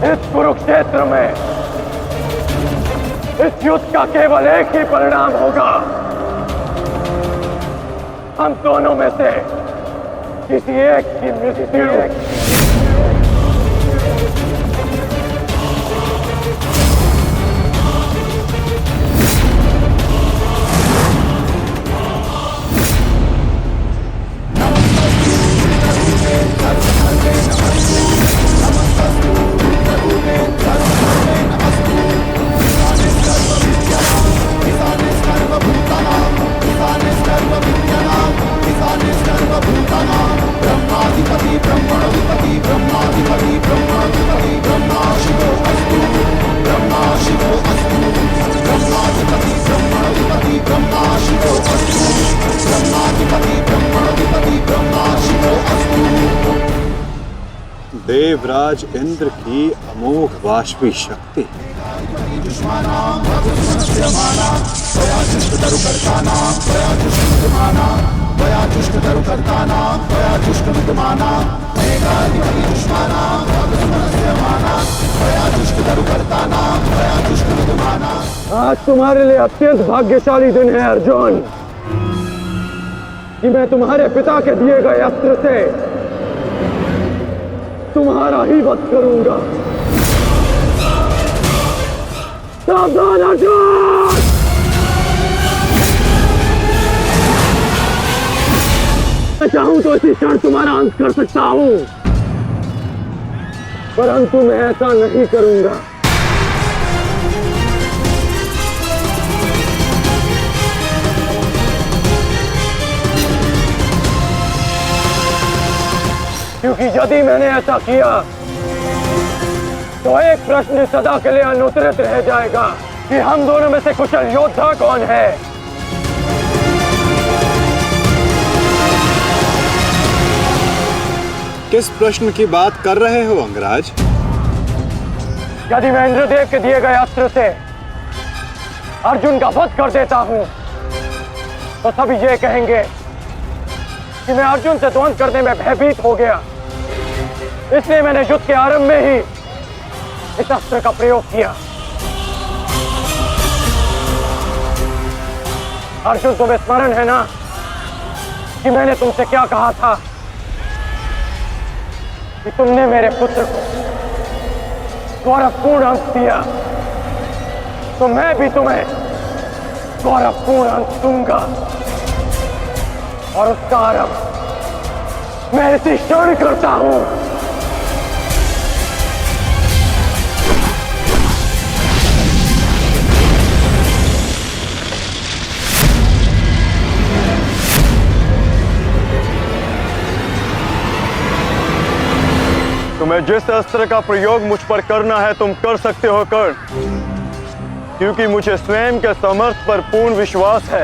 इस कुरुक्षेत्र में इस युद्ध का केवल एक ही परिणाम होगा। हम दोनों में से किसी एक की मृत्यु। देवराज इंद्र की अमोघ वाष्पी शक्ति। आज तुम्हारे लिए अत्यंत भाग्यशाली दिन है अर्जुन, कि मैं तुम्हारे पिता के दिए गए अस्त्र से तुम्हारा ही वध करूंगा। सावधान अर्जुन! मैं चाहूं तो इसी क्षण तुम्हारा अंत कर सकता हूं, परंतु मैं ऐसा नहीं करूंगा। क्योंकि यदि मैंने ऐसा किया तो एक प्रश्न सदा के लिए अनुत्तरित रह जाएगा कि हम दोनों में से कुशल योद्धा कौन है। किस प्रश्न की बात कर रहे हो अंगराज? यदि मैं इंद्रदेव के दिए गए अस्त्र से अर्जुन का वध कर देता हूं तो सभी ये कहेंगे कि मैं अर्जुन से द्वंद्व करने में भयभीत हो गया, इसलिए मैंने युद्ध के आरंभ में ही इस अस्त्र का प्रयोग किया। अर्जुन, तुम्हें स्मरण है ना कि मैंने तुमसे क्या कहा था कि तुमने मेरे पुत्र को गौरवपूर्ण अंत दिया, तो मैं भी तुम्हें गौरवपूर्ण अंत दूंगा, और उसका आरंभ मैं इसी क्षण करता हूं। तुम्हें जिस अस्त्र का प्रयोग मुझ पर करना है तुम कर सकते हो कर्ण, क्योंकि मुझे स्वयं के सामर्थ्य पर पूर्ण विश्वास है।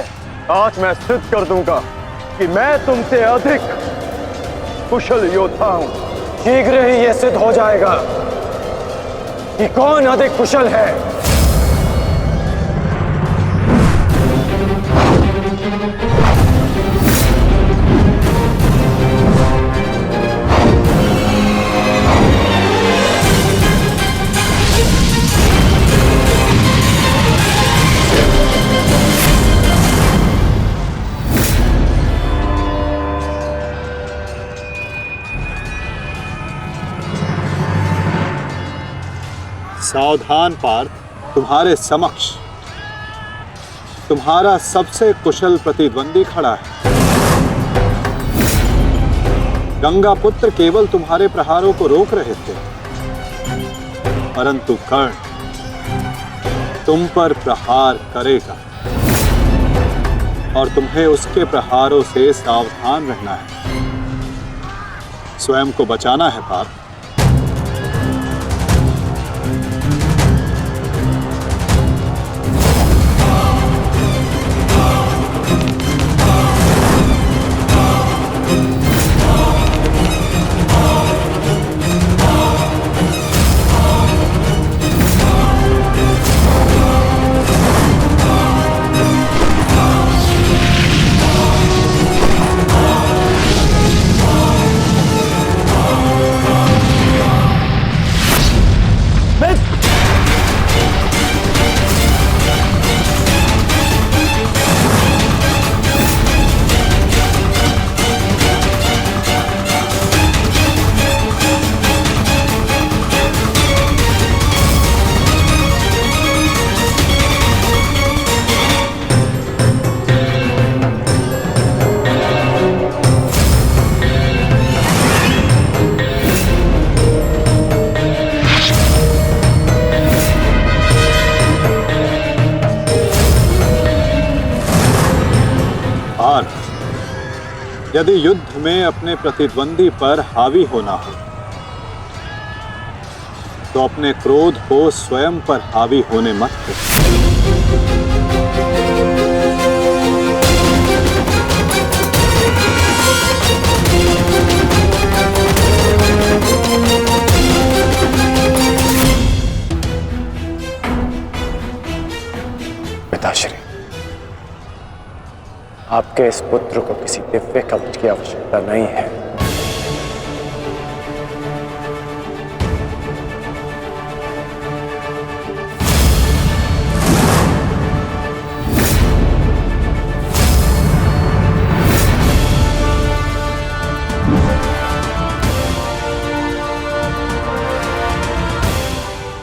आज मैं सिद्ध कर दूंगा कि मैं तुमसे अधिक कुशल योद्धा हूं। शीघ्र ही यह सिद्ध हो जाएगा कि कौन अधिक कुशल है। सावधान पार्थ, तुम्हारे समक्ष तुम्हारा सबसे कुशल प्रतिद्वंदी खड़ा है। गंगा पुत्र केवल तुम्हारे प्रहारों को रोक रहे थे, परंतु कर्ण तुम पर प्रहार करेगा और तुम्हें उसके प्रहारों से सावधान रहना है। स्वयं को बचाना है पार्थ। यदि युद्ध में अपने प्रतिद्वंदी पर हावी होना हो तो अपने क्रोध को स्वयं पर हावी होने मत दो। पिताश्री, आपके इस पुत्र को किसी दिव्य कवच की आवश्यकता नहीं है।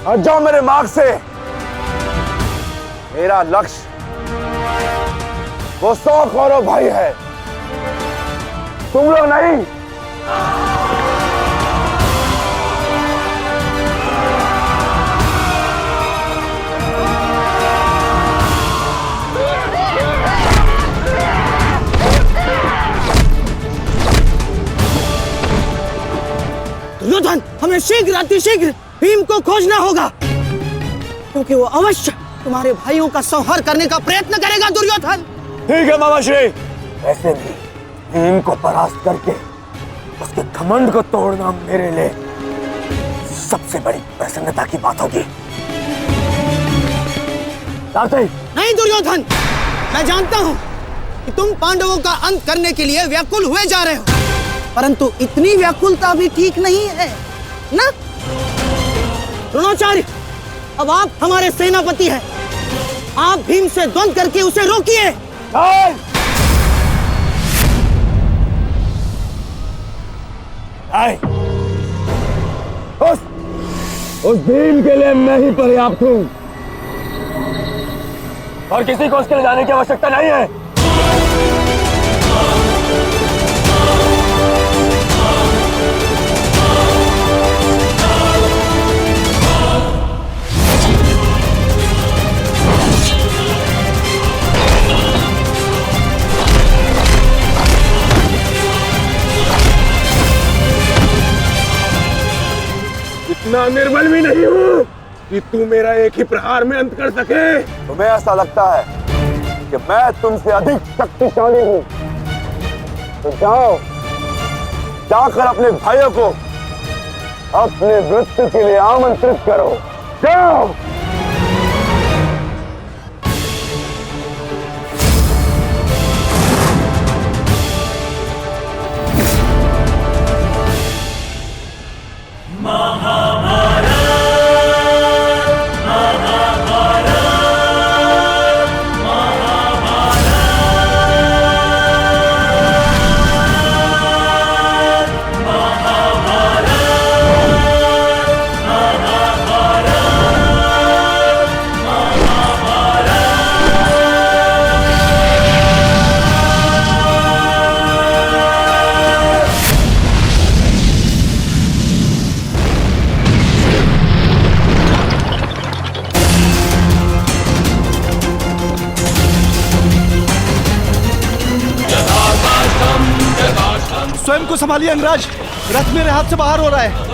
हट जाओ मेरे मार्ग से। मेरा लक्ष्य वो 100 कौरव भाई है, तुम लोग नहीं। दुर्योधन, हमें शीघ्र अतिशीघ्र भीम को खोजना होगा, क्योंकि वो अवश्य तुम्हारे भाइयों का संहार करने का प्रयत्न करेगा। दुर्योधन, ठीक है मामाश्री। ऐसे भी भीम को परास्त करके उसके घमंड को तोड़ना मेरे लिए सबसे बड़ी प्रसन्नता की बात होगी। नहीं दुर्योधन, मैं जानता हूं कि तुम पांडवों का अंत करने के लिए व्याकुल हुए जा रहे हो, परंतु इतनी व्याकुलता भी ठीक नहीं है ना। द्रोणाचार्य, अब आप हमारे सेनापति हैं, आप भीम से द्वंद्व करके उसे रोकिए। उस भीम के लिए मैं ही पर्याप्त हूं और किसी को उसके लिए जाने की आवश्यकता नहीं है। इतना निर्बल भी नहीं हूं कि तू मेरा एक ही प्रहार में अंत कर सके। तुम्हें ऐसा लगता है कि मैं तुमसे अधिक शक्तिशाली हूं, तो जाओ, जाकर अपने भाइयों को अपने मृत्यु के लिए आमंत्रित करो। जाओ। स्वयं को संभालिए अंगराज, रथ मेरे हाथ से बाहर हो रहा है।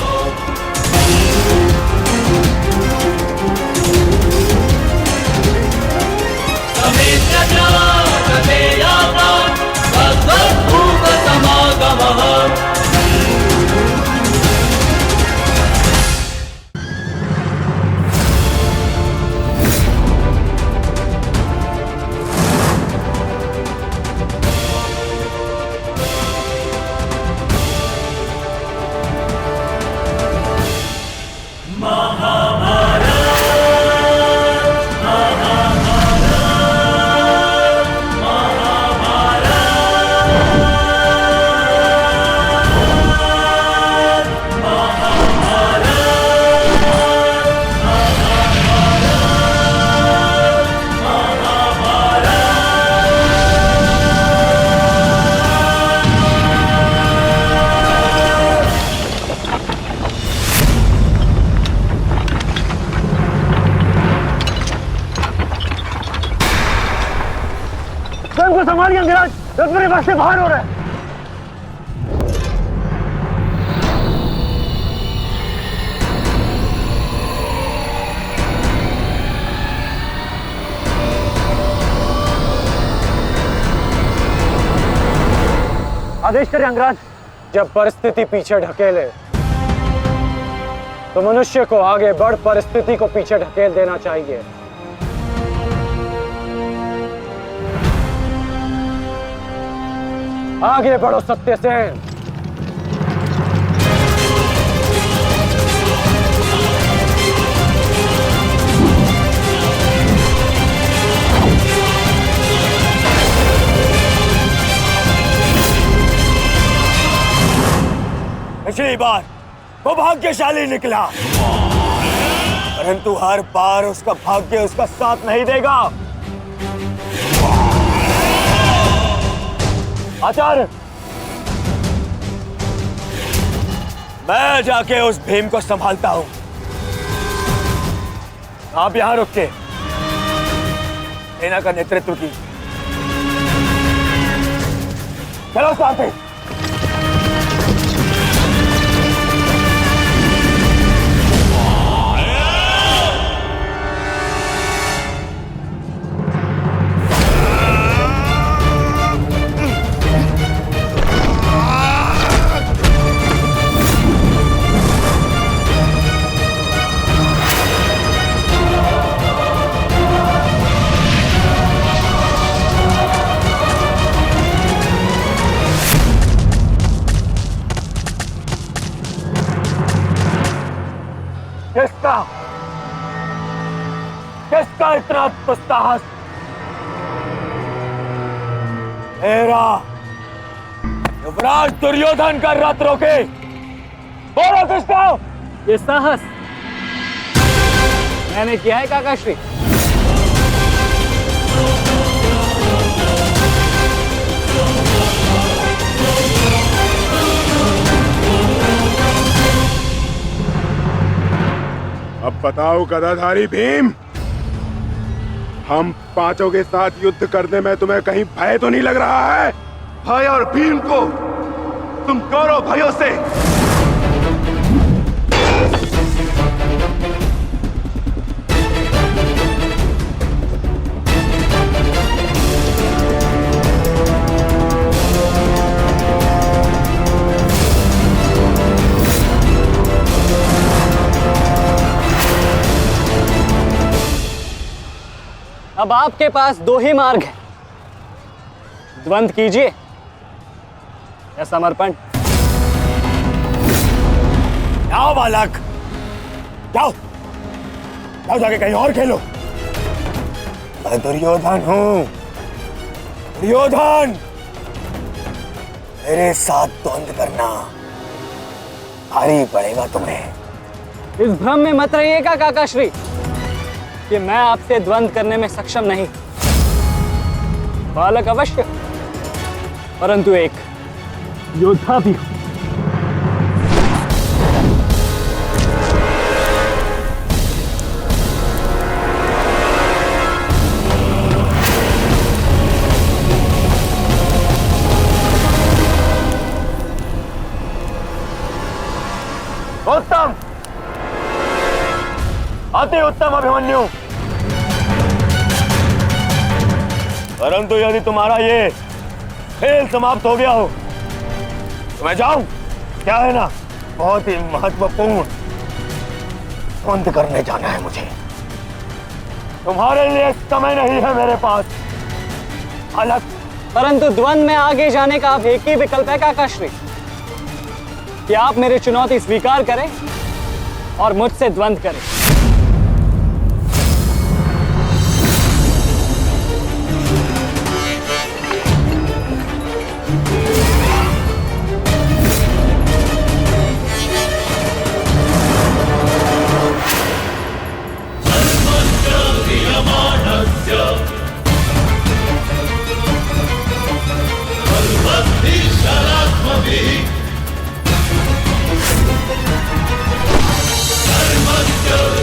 संभालिए अंगराज, रथ मेरे वश से बाहर हो रहा है। आदेश करें अंगराज। जब परिस्थिति पीछे ढकेले तो मनुष्य को आगे बढ़ परिस्थिति को पीछे ढकेल देना चाहिए। आगे बढ़ो सत्यसेन। पिछली बार वो भाग्यशाली निकला, परंतु हर बार उसका भाग्य उसका साथ नहीं देगा। आचार्य, मैं जाके उस भीम को संभालता हूं, आप यहां रुक के सेना का नेतृत्व की। चलो साथी। किसका इतना दुस्साहस? मेरा युवराज दुर्योधन का रथ रोके। बोलो किसका? ये साहस मैंने किया है काकाश्री। अब बताओ गदाधारी भीम, हम पांचों के साथ युद्ध करने में तुम्हें कहीं भय तो नहीं लग रहा है? भय और भीम को तुम कौरव भाइयों से अब आपके पास दो ही मार्ग है, द्वंद्व कीजिए या समर्पण। जाओ बालक, जाओ जाओ, जाके कहीं और खेलो। मैं दुर्योधन हूं, दुर्योधन। मेरे साथ द्वंद्व करना भारी पड़ेगा तुम्हें। इस भ्रम में मत रहिएगा काकाश्री कि मैं आपसे द्वंद्व करने में सक्षम नहीं। बालक अवश्य, परंतु एक योद्धा भी हूं। उत्तम, अति उत्तम अभिमन्यु। परंतु यदि तुम्हारा ये खेल समाप्त हो गया हो तो मैं जाऊं? क्या है ना, बहुत ही महत्वपूर्ण द्वंद्व करने जाना है मुझे। तुम्हारे लिए समय नहीं है मेरे पास अलग। परंतु द्वंद्व में आगे जाने का अब एक ही विकल्प है काकाश्री, कि आप मेरी चुनौती स्वीकार करें और मुझसे द्वंद्व करें। Let's go!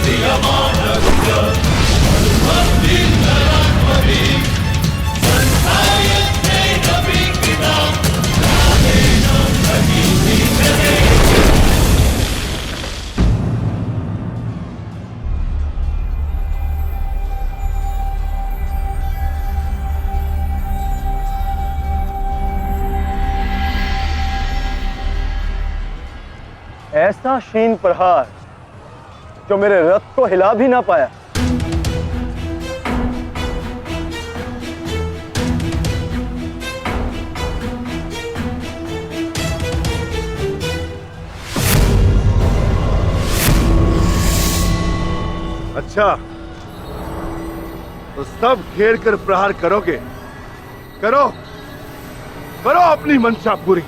ऐसा शीन प्रहार जो मेरे रथ को हिला भी ना पाया। अच्छा, तो सब घेर कर प्रहार करोगे? करो, करो अपनी मंशा पूरी।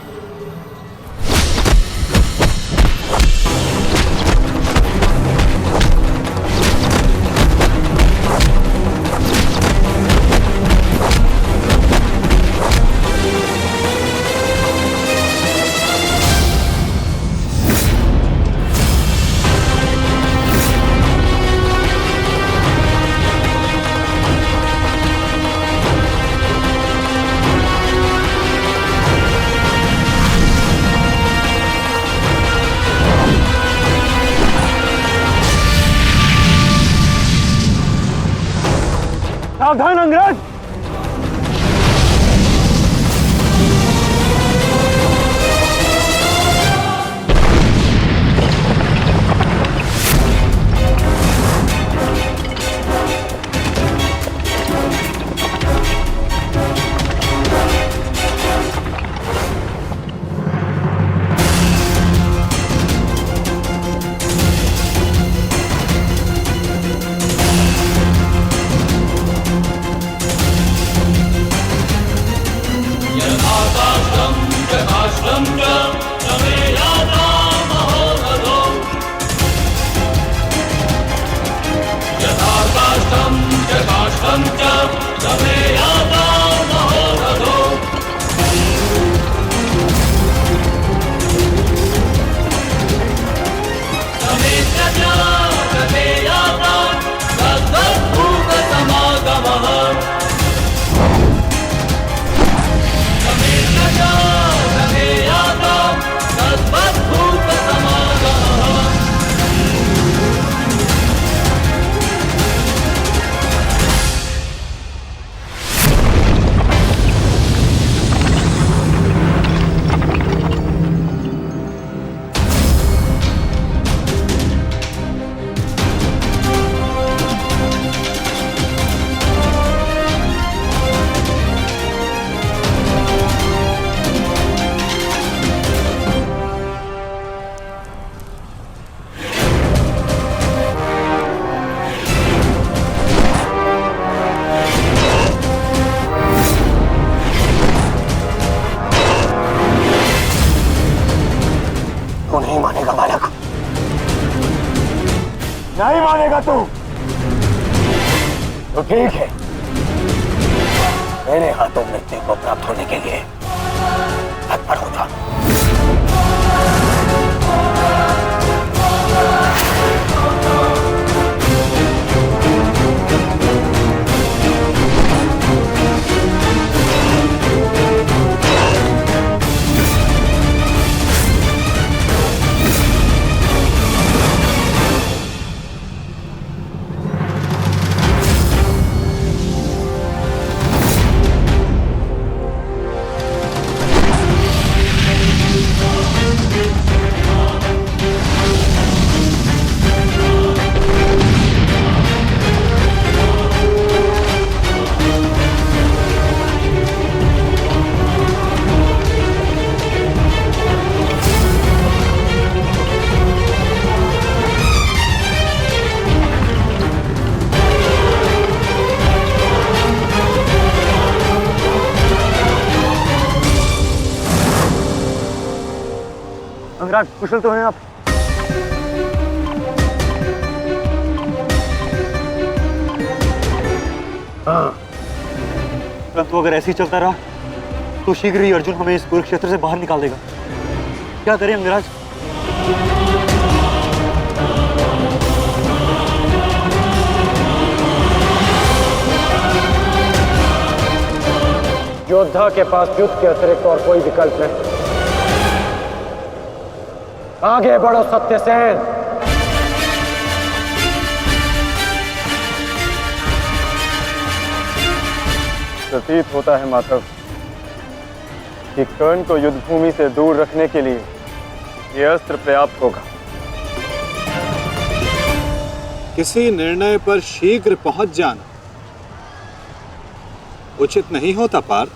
सावधान अंगराज! तू नहीं मानेगा बालक, नहीं मानेगा तू? तो ठीक है, मेरे हाथों मृत्यु को प्राप्त होने के लिए तत्पर हो जा। अंगराज, कुशल तो हैं आप? हाँ, परंतु अगर ऐसे ही चलता रहा तो शीघ्र ही अर्जुन हमें इस कुरुक्षेत्र से बाहर निकाल देगा। क्या करें अंगराज? योद्धा के पास युद्ध के अतिरिक्त और कोई विकल्प नहीं। आगे बढ़ो सत्यसेन। प्रतीत होता है माधव कि कर्ण को युद्ध भूमि से दूर रखने के लिए ये अस्त्र पर्याप्त होगा। किसी निर्णय पर शीघ्र पहुंच जाना उचित नहीं होता पार्थ।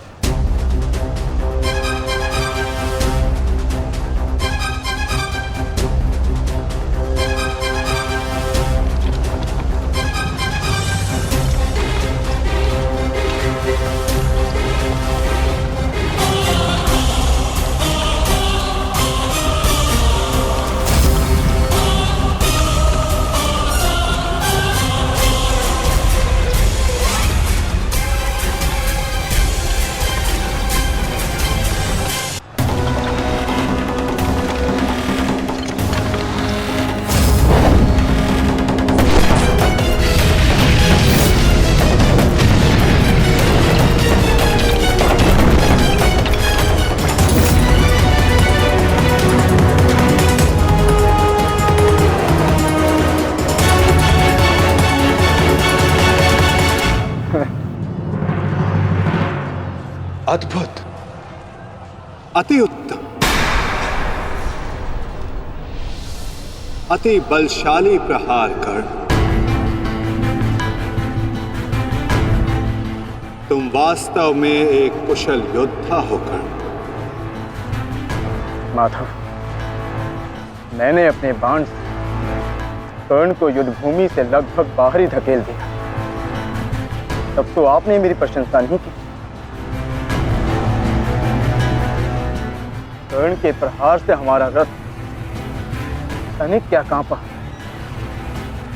अद्भुत, अति उत्तम, अति बलशाली प्रहार कर्ण। तुम वास्तव में एक कुशल योद्धा हो कर्ण। माधव, मैंने अपने बाण से कर्ण को युद्ध भूमि से लगभग बाहर ही धकेल दिया। तब तो आपने मेरी प्रशंसा नहीं की। कर्ण के प्रहार से हमारा रथ तनिक क्या कांपा।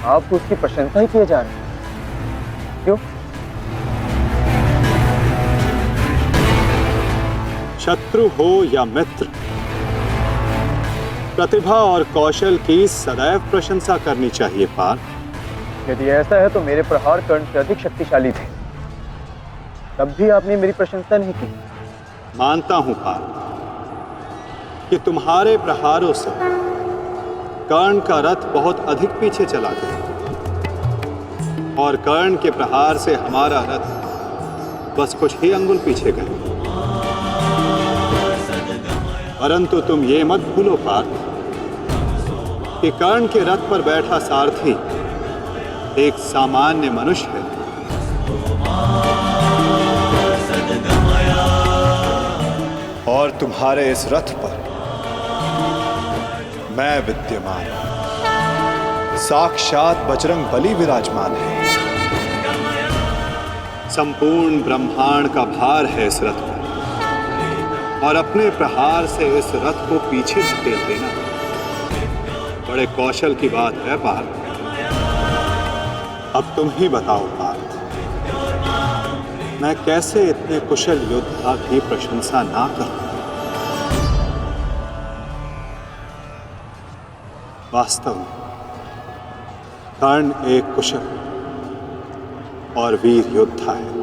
आप उसकी प्रशंसा ही किए जा रहे हैं। क्यों? शत्रु हो या मित्र, प्रतिभा और कौशल की सदैव प्रशंसा करनी चाहिए पार्थ। यदि ऐसा है तो मेरे प्रहार कर्ण से अधिक शक्तिशाली थे, तब भी आपने मेरी प्रशंसा नहीं की। मानता हूं पार्थ कि तुम्हारे प्रहारों से कर्ण का रथ बहुत अधिक पीछे चला गया और कर्ण के प्रहार से हमारा रथ बस कुछ ही अंगुल पीछे गया। परंतु तुम ये मत भूलो पार्थ कि कर्ण के रथ पर बैठा सारथी एक सामान्य मनुष्य है। और तुम्हारे इस रथ पर मैं विद्यमान, साक्षात बजरंग बली विराजमान है। संपूर्ण ब्रह्मांड का भार है इस रथ पर और अपने प्रहार से इस रथ को पीछे धकेल देना बड़े कौशल की बात है पार्थ। अब तुम ही बताओ पार्थ, मैं कैसे इतने कुशल योद्धा की प्रशंसा ना करूं। वास्तव में कर्ण एक कुशल और वीर योद्धा है।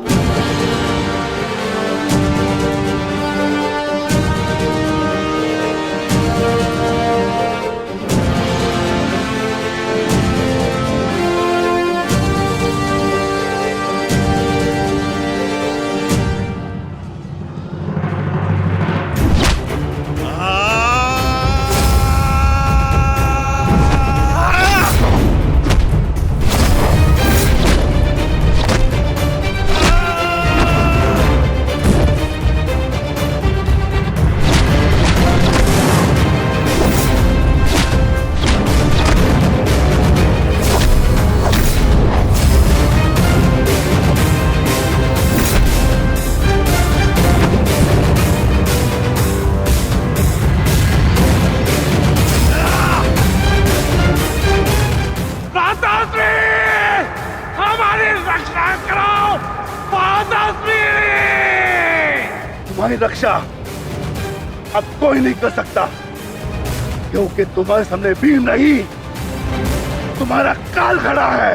तुम्हारी रक्षा अब कोई नहीं कर सकता, क्योंकि तुम्हारे सामने भीम नहीं, तुम्हारा काल खड़ा है।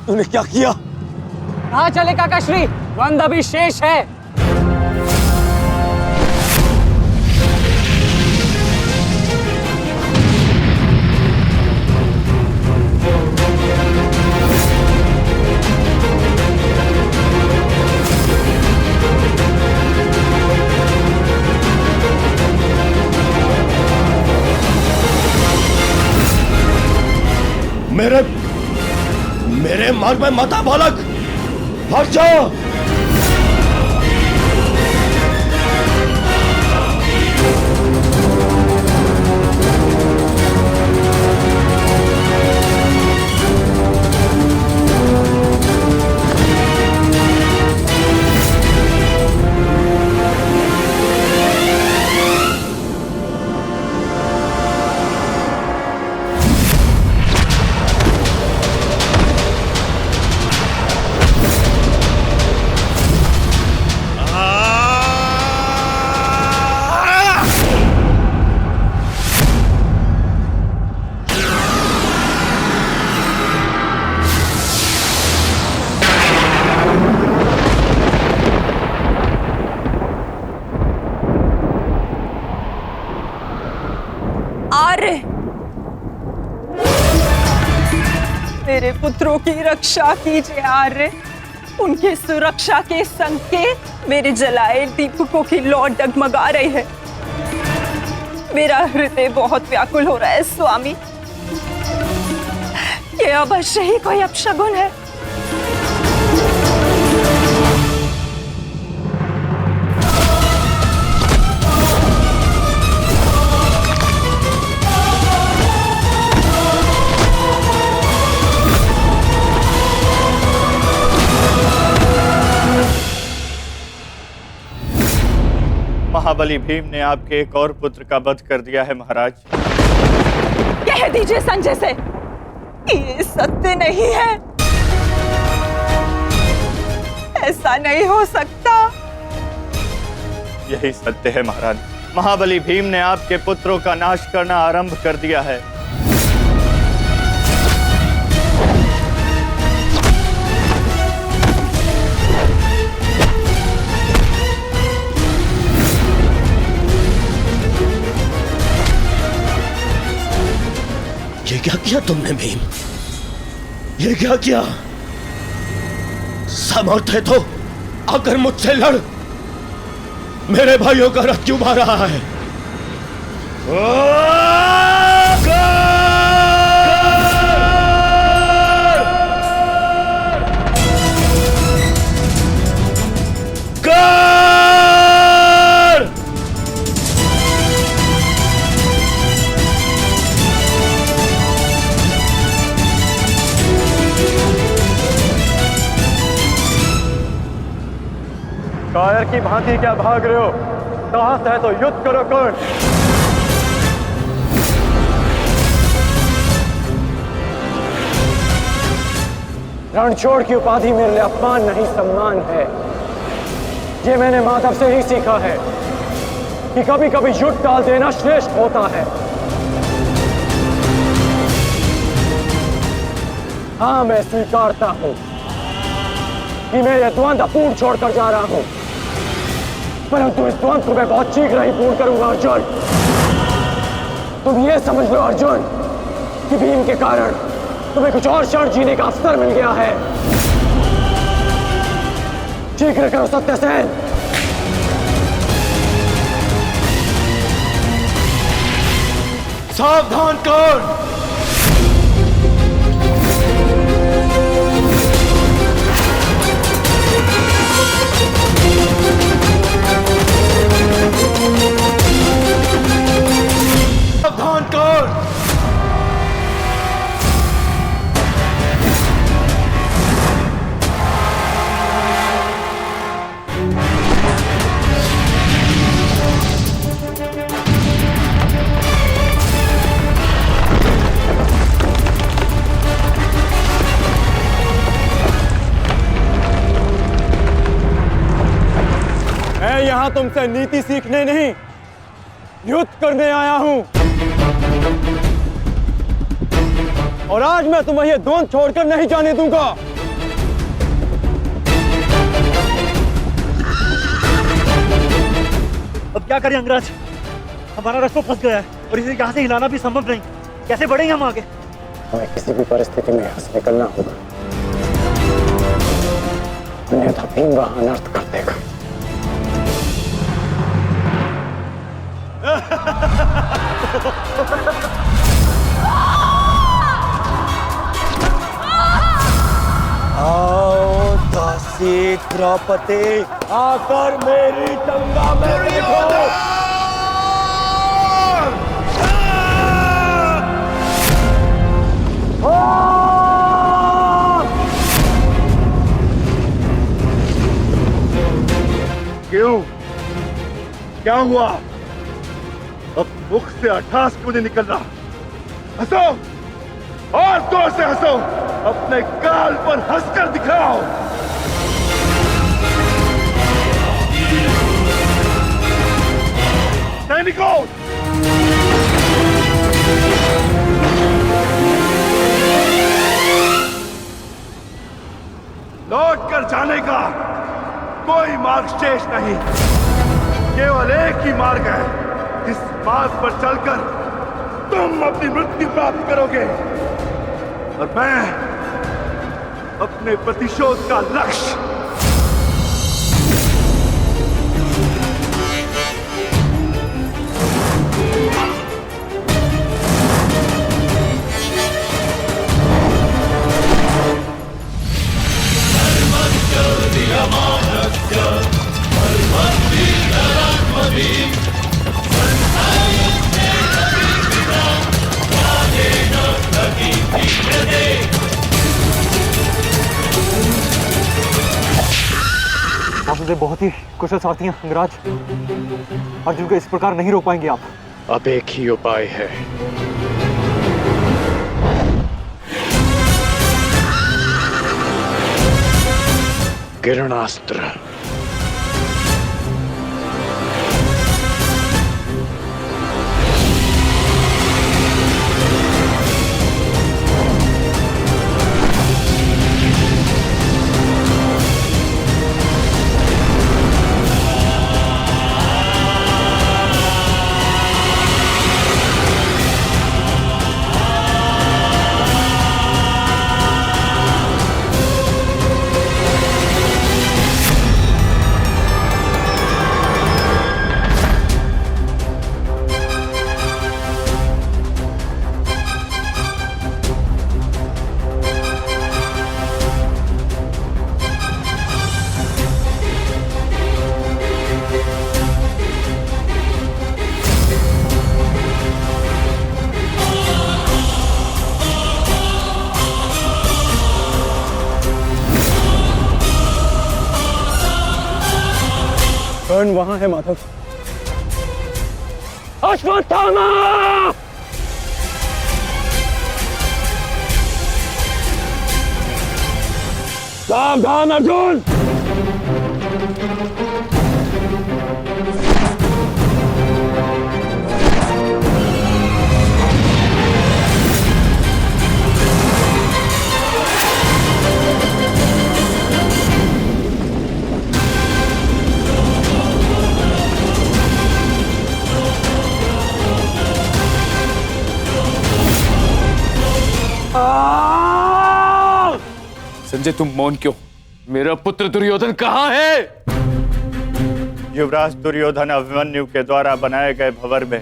तूने क्या किया? कहाँ चले काकाश्री? वंद अभी शेष है। मेरे मार्ग में मत आ बालक, हट जाओ। मेरे पुत्रों की रक्षा कीजिए आर्य। उनके सुरक्षा के संकेत मेरे जलाए दीपकों की लौ डगमगा रही है। मेरा हृदय बहुत व्याकुल हो रहा है स्वामी। ये अवश्य ही कोई अपशगुन है। महाबली भीम ने आपके एक और पुत्र का वध कर दिया है महाराज। कह दीजिए संजय से, ये सत्य नहीं है। ऐसा नहीं हो सकता। यही सत्य है महाराज। महाबली भीम ने आपके पुत्रों का नाश करना आरंभ कर दिया है। ये क्या किया तुमने भीम? ये क्या किया? समर्थ है तो आकर मुझसे लड़। मेरे भाइयों का रथ क्यों भाग रहा है? कायर की भांति क्या भाग रहे हो? साहस है तो युद्ध करो कर्ण। रणछोड़ की उपाधि मेरे लिए अपमान नहीं सम्मान है। ये मैंने माधव से ही सीखा है कि कभी कभी युद्ध टाल देना श्रेष्ठ होता है। हाँ, मैं स्वीकारता हूं कि मैं ये द्वंद्व अपूर्ण छोड़कर जा रहा हूं, परंतु इस द्वंद्व को मैं बहुत शीघ्र ही पूर्ण करूंगा अर्जुन। तुम ये समझ लो अर्जुन कि भीम के कारण तुम्हें कुछ और क्षण जीने का अवसर मिल गया है। शीघ्र करो सत्यसेन। सावधान कर्ण। सावधान कर्ण। मैं यहां तुमसे नीति सीखने नहीं, युद्ध करने आया हूं। और आज मैं तुम्हें ये द्वंद्व छोड़कर नहीं जाने दूंगा। अब क्या करें अंगराज? हमारा रास्ता फंस गया है और इसे यहाँ से हिलाना भी संभव नहीं। कैसे बढ़ेंगे हम आगे? हमें किसी भी परिस्थिति में यहाँ से निकलना होगा, अन्यथा भीम वहां अनर्थ कर देगा। द्रौपदी आकर मेरी गंगा में बैठो। क्यों? क्या हुआ? अब मुख से अट्ठास क्यों नहीं निकल रहा? हंसो और जोर से हंसो, अपने गाल पर हंसकर दिखाओ। सैनिकों, लौट कर जाने का कोई मार्ग शेष नहीं, केवल एक ही मार्ग है। इस मार्ग पर चलकर तुम अपनी मृत्यु प्राप्त करोगे और मैं अपने प्रतिशोध का लक्ष्य वासुदेव बहुत ही कुशल सारथी हैं अंगराज। अर्जुन को इस प्रकार नहीं रोक पाएंगे आप। अब एक ही उपाय है। किरणास्त्र। कर्ण वहां है माधव। अश्वत्थामा! सावधान अर्जुन! संजय, तुम मौन क्यों? मेरा पुत्र दुर्योधन कहाँ है? युवराज दुर्योधन अभिमन्यु के द्वारा बनाए गए भंवर में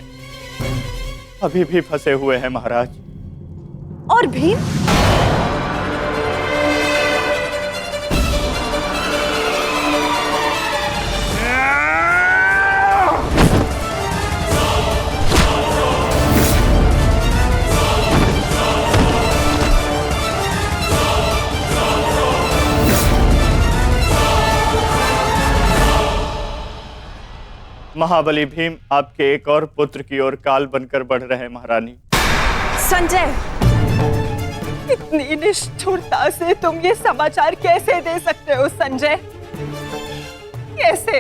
अभी भी फंसे हुए हैं महाराज। और भीम? महाबली भीम आपके एक और पुत्र की ओर काल बनकर बढ़ रहे हैं महारानी। संजय, इतनी निष्ठुरता से तुम ये समाचार कैसे दे सकते हो संजय? कैसे?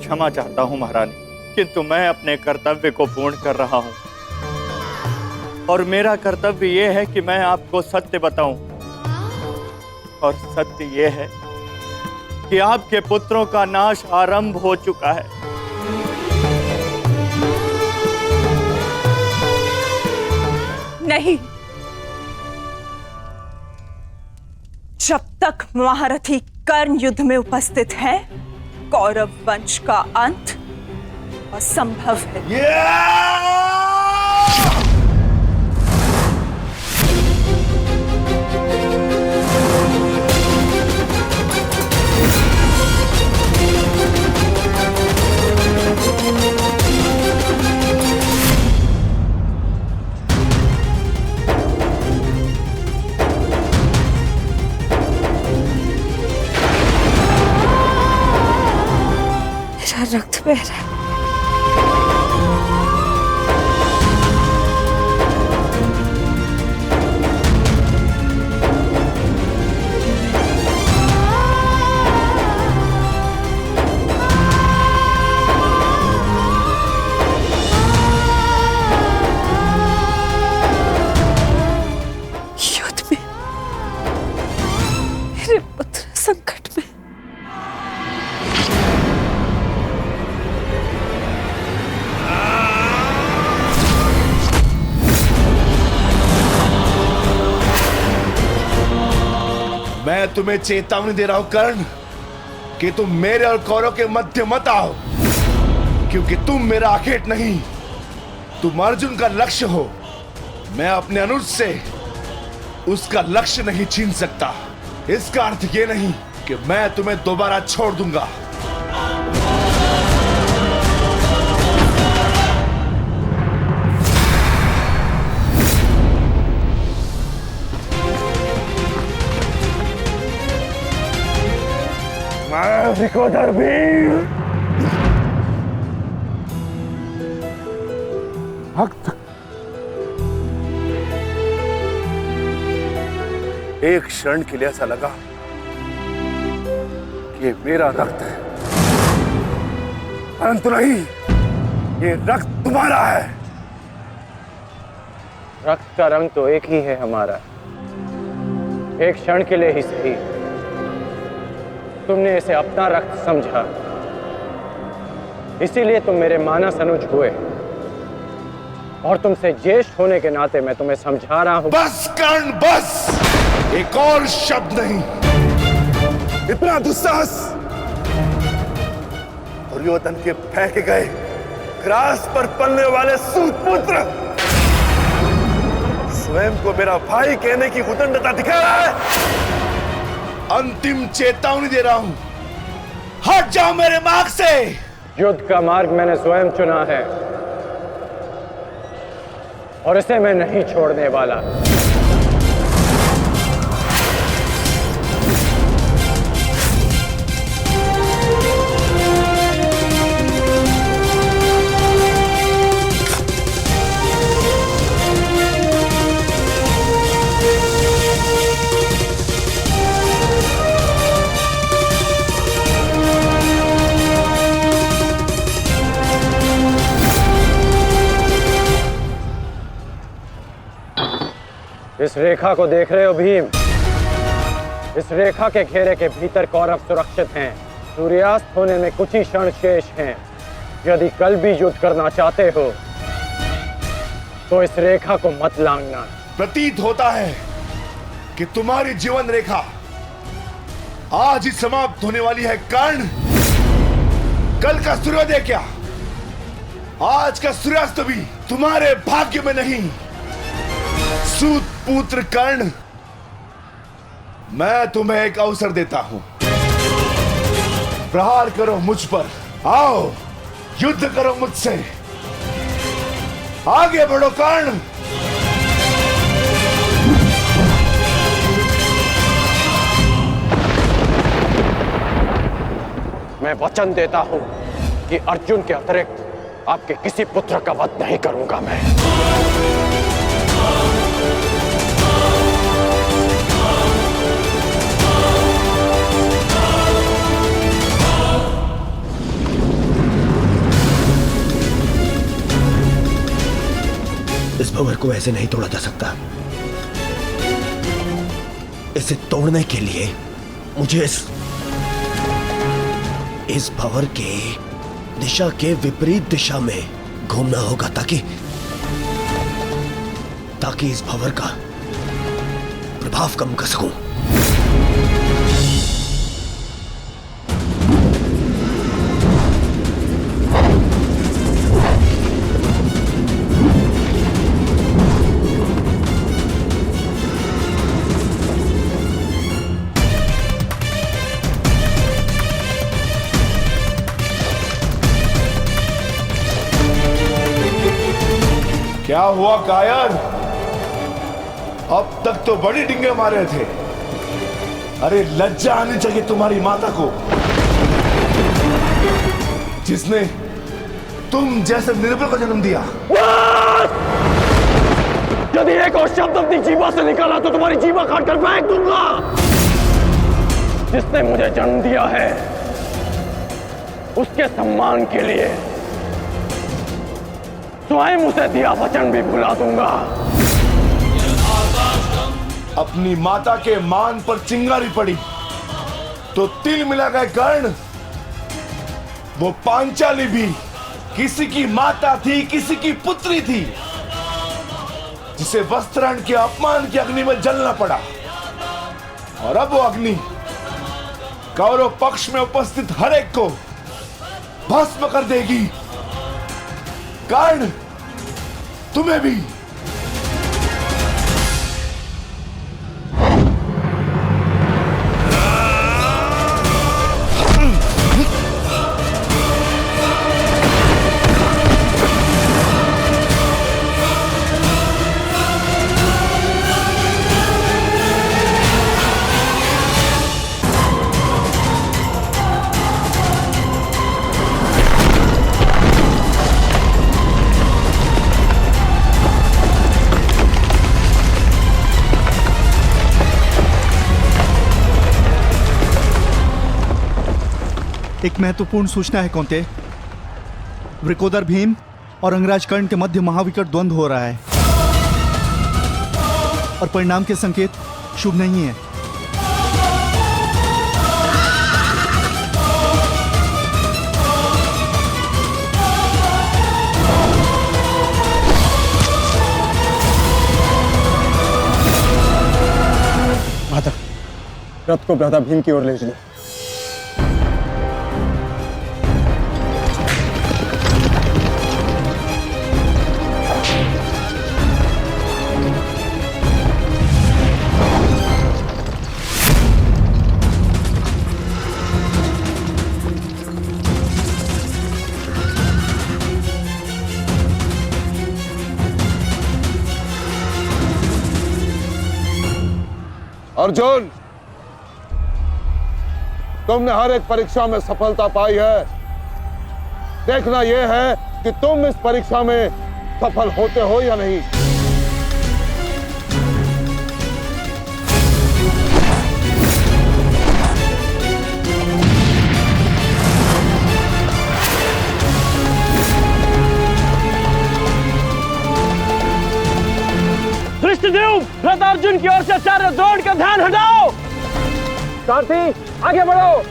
क्षमा चाहता हूं महारानी, किंतु मैं अपने कर्तव्य को पूर्ण कर रहा हूं और मेरा कर्तव्य यह है कि मैं आपको सत्य बताऊं। और सत्य यह है कि आपके पुत्रों का नाश आरंभ हो चुका है। नहीं, जब तक महारथी कर्ण युद्ध में उपस्थित है, कौरव वंश का अंत असंभव है। वैर है। युद्ध में मेरे पुत्र संकट में। मैं तुम्हें चेतावनी दे रहा हूं कर्ण कि तुम मेरे और कौरव के मध्य मत आओ, क्योंकि तुम मेरा आखेट नहीं, तुम अर्जुन का लक्ष्य हो। मैं अपने अनुज से उसका लक्ष्य नहीं छीन सकता। इसका अर्थ ये नहीं कि मैं तुम्हें दोबारा छोड़ दूंगा। विकोधर वीर भक्त, एक क्षण के लिए ऐसा लगा कि ये मेरा रक्त है, परंतु नहीं, ये रक्त तुम्हारा है। रक्त का रंग तो एक ही है हमारा, एक क्षण के लिए ही सही। तुमने इसे अपना रक्त समझा, इसीलिए तुम मेरे मानस अनुज हुए, और तुमसे ज्येष्ठ होने के नाते मैं तुम्हें समझा रहा हूं। बस कर्ण बस, एक और शब्द नहीं। इतना दुस्साहस दुर्योधन के फेंके गए ग्रास पर पलने वाले सूतपुत्र स्वयं को मेरा भाई कहने की उदंडता दिखा रहा है। अंतिम चेतावनी दे रहा हूं, हट जाओ मेरे मार्ग से। युद्ध का मार्ग मैंने स्वयं चुना है और इसे मैं नहीं छोड़ने वाला। इस रेखा को देख रहे हो भीम? इस रेखा के घेरे के भीतर कौरव सुरक्षित हैं। सूर्यास्त होने में कुछ ही क्षण शेष हैं। यदि कल भी युद्ध करना चाहते हो तो इस रेखा को मत लांघना। प्रतीत होता है कि तुम्हारी जीवन रेखा आज ही समाप्त होने वाली है कर्ण। कल का सूर्योदय क्या, आज का सूर्यास्त भी तुम्हारे भाग्य में नहीं। सूत पुत्र कर्ण, मैं तुम्हें एक अवसर देता हूं, प्रहार करो मुझ पर, आओ युद्ध करो मुझसे, आगे बढ़ो कर्ण। मैं वचन देता हूं कि अर्जुन के अतिरिक्त आपके किसी पुत्र का वध नहीं करूंगा मैं। इस भंवर को ऐसे नहीं तोड़ा जा सकता। इसे तोड़ने के लिए मुझे इस भंवर के दिशा के विपरीत दिशा में घूमना होगा ताकि इस भंवर का प्रभाव कम कर सकूं। क्या हुआ कायर? अब तक तो बड़ी डिंगे मारे थे। अरे लज्जा आनी चाहिए तुम्हारी माता को। जिसने तुम जैसे निर्बल को जन्म दिया। यदि एक और शब्द अपनी जीवा से निकाला तो तुम्हारी जीवा काट कर फेंक दूंगा। जिसने मुझे जन्म दिया है उसके सम्मान के लिए स्वयं उसे दिया वचन भी भुला दूंगा। अपनी माता के मान पर चिंगारी पड़ी तो तिल मिला गए कर्ण। वो पांचाली भी किसी की माता थी, किसी की पुत्री थी, जिसे वस्त्राण के अपमान की अग्नि में जलना पड़ा। और अब वो अग्नि कौरव पक्ष में उपस्थित हर एक को भस्म कर देगी। कर्ण, तुम्हें भी। एक महत्वपूर्ण सूचना है कौंते। वृकोदर भीम और अंगराज कर्ण के मध्य महाविकट द्वंद्व हो रहा है और परिणाम के संकेत शुभ नहीं है। माता, रथ को भ्राता भीम की ओर ले चलो। अर्जुन, तुमने हर एक परीक्षा में सफलता पाई है। देखना यह है कि तुम इस परीक्षा में सफल होते हो या नहीं। कृष्णदेव, रथ अर्जुन की ओर से चारों द्रोण का ध्यान हटाओ। सारथी, आगे बढ़ो।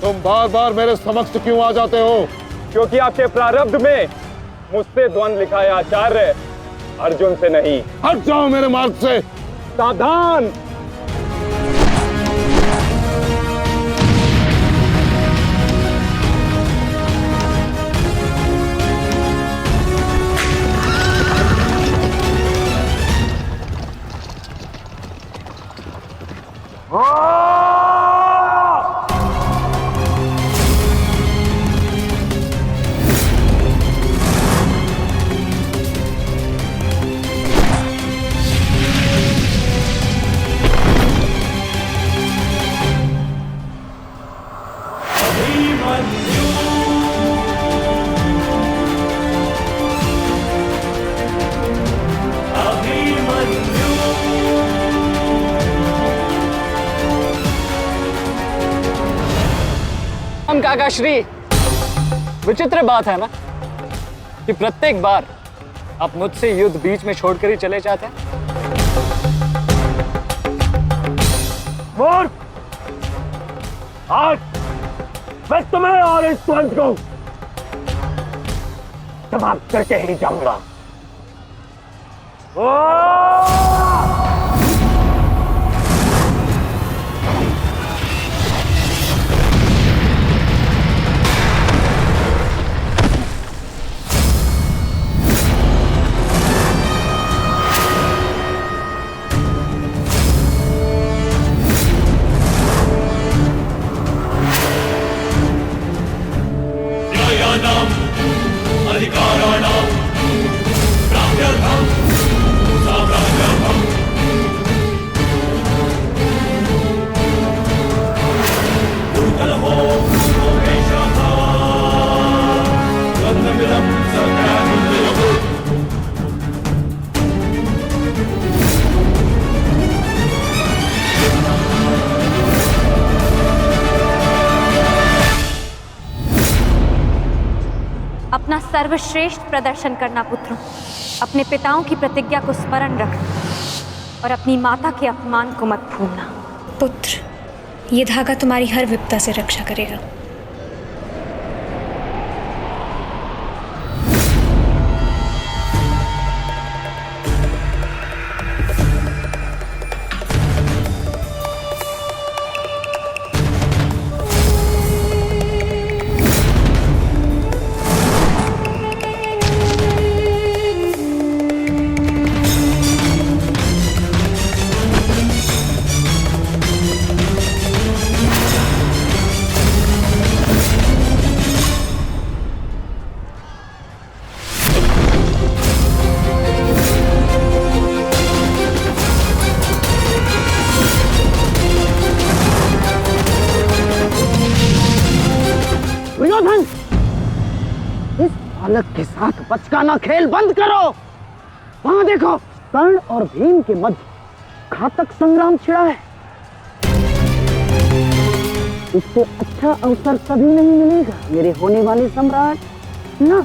तुम बार बार मेरे समक्ष क्यों आ जाते हो? क्योंकि आपके प्रारब्ध में मुझसे द्वंद्व लिखा है आचार्य, अर्जुन से नहीं। हट जाओ मेरे मार्ग से। सावधान। हम काका श्री, विचित्र बात है ना कि प्रत्येक बार आप मुझसे युद्ध बीच में छोड़कर ही चले जाते हैं। मूर्ख! आज मैं तुम्हें और इस द्वंद को समाप्त करके ही जाऊंगा। अपना सर्वश्रेष्ठ प्रदर्शन करना पुत्रों। अपने पिताओं की प्रतिज्ञा को स्मरण रखना और अपनी माता के अपमान को मत भूलना। पुत्र, ये धागा तुम्हारी हर विपदा से रक्षा करेगा। दुर्योधन, इस बालक के साथ बचकाना खेल बंद करो। वहां देखो, कर्ण और भीम के मध्य घातक संग्राम छिड़ा है। इससे अच्छा अवसर कभी नहीं मिलेगा मेरे होने वाले सम्राट। ना,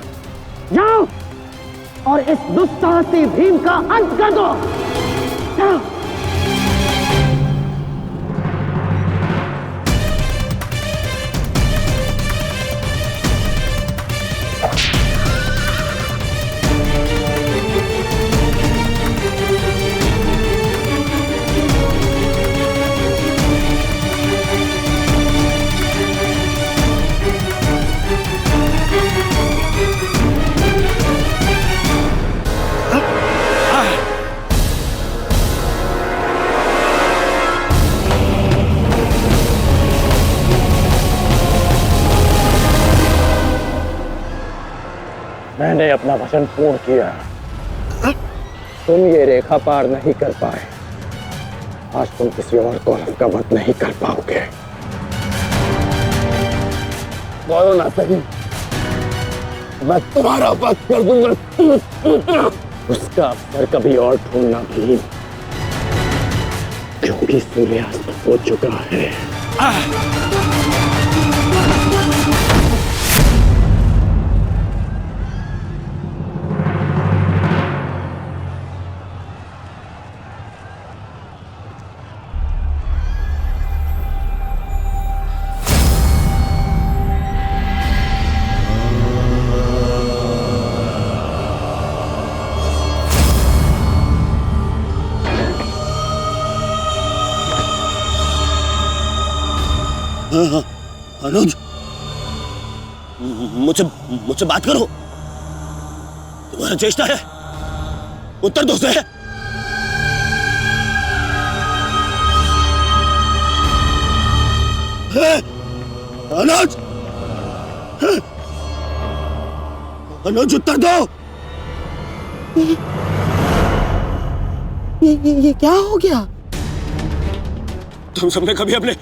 जाओ और इस दुस्साहसी भीम का अंत कर दो। जाओ। मैंने अपना वचन पूर्ण किया। तुम ये रेखा पार नहीं कर पाए, आज तुम किसी और कौरव का वध नहीं कर पाओगे। बोलो ना सही, मैं तुम्हारा वध कर दूंगा। उसका अवसर कभी और ढूंढना भीम, क्योंकि सूर्यास्त हो चुका है। अनुज, मुझसे बात करो। तुम्हारा चेष्टा है, उत्तर दो से। अनुज, अनुज उत्तर दो। ये क्या हो गया? तुम सबने कभी अपने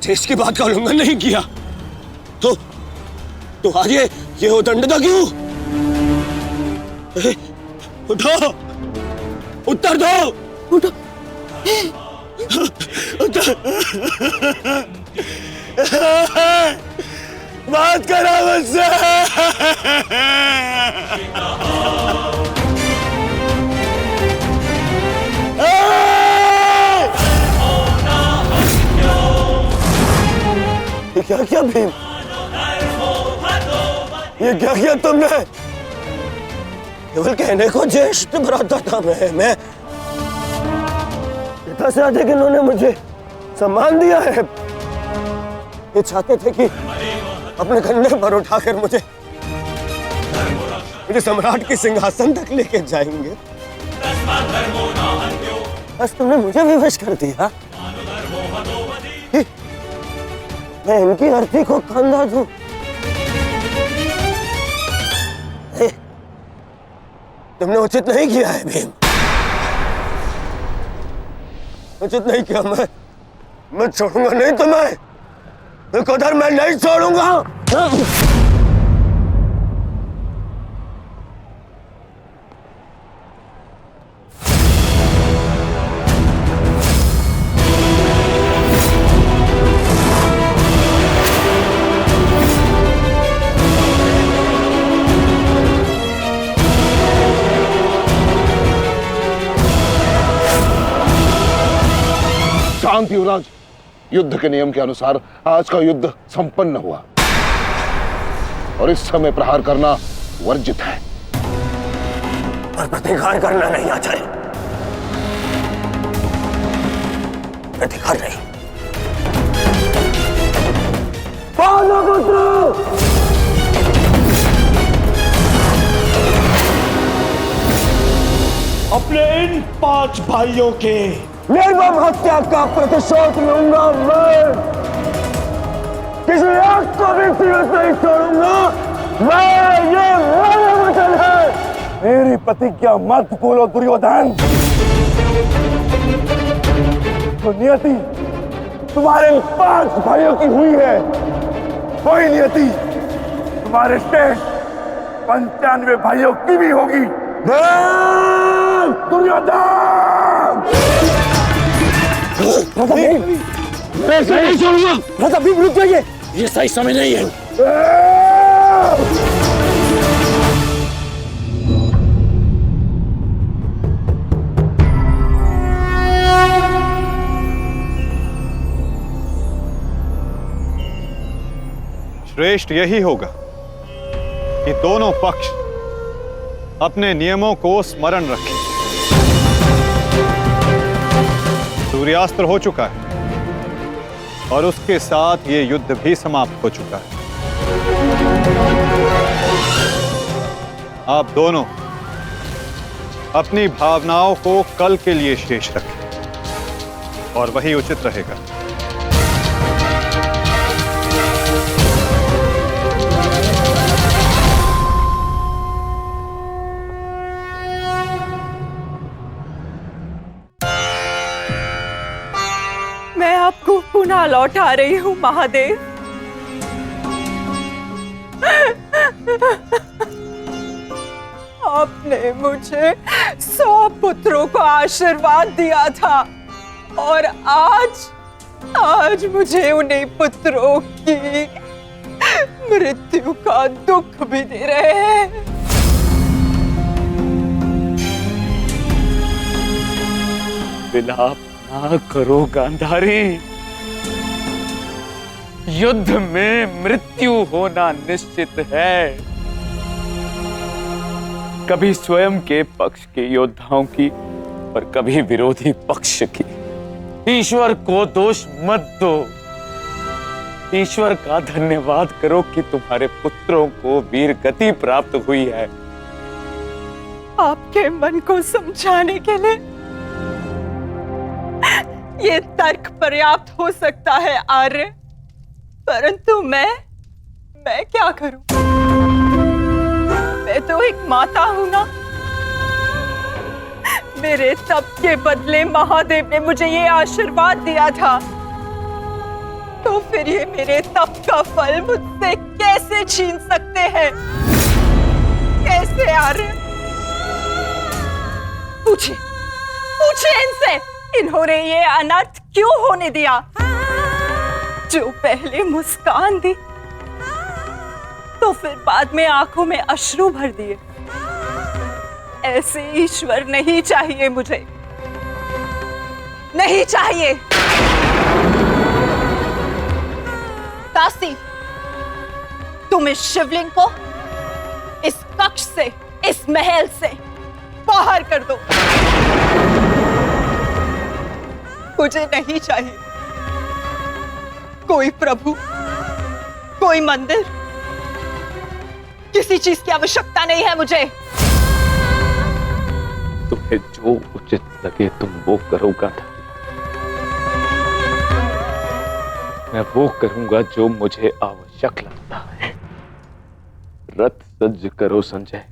देश की बात का उल्लंघन नहीं किया, तो आज ये उदंडता क्यों? उठो, उत्तर दो। उठो। बात करो मुझसे। ये क्या किया भीम? ये क्या किया तुमने? केवल कहने को ज्येष्ठ भ्राता था मैं पिता से अधिक इन्होंने मुझे सम्मान दिया है। ये चाहते थे कि अपने कंधे पर उठाकर मुझे सम्राट के सिंहासन तक लेके जाएंगे। बस तुमने मुझे विवश कर दिया। मैं इनकी अर्थी को कंधा दूं। तुमने उचित नहीं किया है भीम, उचित नहीं किया। मैं छोड़ूंगा नहीं तुम्हें, विकोदर मैं नहीं छोड़ूंगा। शांति युवराज, युद्ध के नियम के अनुसार आज का युद्ध संपन्न हुआ और इस समय प्रहार करना वर्जित है। और प्रतिकार करना नहीं आता है। प्रतिकार नहीं। अपने इन 5 भाइयों के निर्मम हत्या का प्रतिशोध लूंगा मैं। किसी एक को भी जीवित नहीं छोड़ूंगा मैं। ये मेरा वचन है। मेरी प्रतिज्ञा मत भूलो दुर्योधन। तो नियति तुम्हारे 5 भाइयों की हुई है, वही नियति तुम्हारे शेष 95 भाइयों की भी होगी। दुर्योधन! मैं नहीं छोड़ूंगा। राजा भीम रुक जाइए, ये सही समय नहीं है। श्रेष्ठ यही होगा कि दोनों पक्ष अपने नियमों को स्मरण रखें। सूर्यास्त्र हो चुका है और उसके साथ ये युद्ध भी समाप्त हो चुका है। आप दोनों अपनी भावनाओं को कल के लिए शेष रखें और वही उचित रहेगा। मैं आपको पुनः लौटा रही हूँ महादेव। आपने मुझे 100 पुत्रों को आशीर्वाद दिया था और आज मुझे उन्हीं पुत्रों की मृत्यु का दुख भी दे रहे हैं। विलाप ना करो गांधारी। युद्ध में मृत्यु होना निश्चित है। कभी स्वयं के पक्ष के योद्धाओं की और कभी विरोधी पक्ष की। ईश्वर को दोष मत दो। ईश्वर का धन्यवाद करो कि तुम्हारे पुत्रों को वीर गति प्राप्त हुई है। आपके मन को समझाने के लिए ये तर्क पर्याप्त हो सकता है आर्य, परंतु मैं क्या करूं? मैं तो एक माता हूं ना। मेरे तप के बदले महादेव ने मुझे ये आशीर्वाद दिया था, तो फिर ये मेरे तप का फल मुझसे कैसे छीन सकते हैं? कैसे आर्य? पूछिए इनसे, इन्होंने ये अनर्थ क्यों होने दिया? जो पहले मुस्कान दी तो फिर बाद में आंखों में अश्रु भर दिए। ऐसे ईश्वर नहीं चाहिए मुझे, नहीं चाहिए। दासी, तुम इस शिवलिंग को इस कक्ष से, इस महल से बाहर कर दो। मुझे नहीं चाहिए कोई प्रभु, कोई मंदिर, किसी चीज की आवश्यकता नहीं है मुझे। तुम्हें जो उचित लगे तुम वो करो गांधारी। मैं वो करूंगा जो मुझे आवश्यक लगता है। रथ सज्ज करो संजय,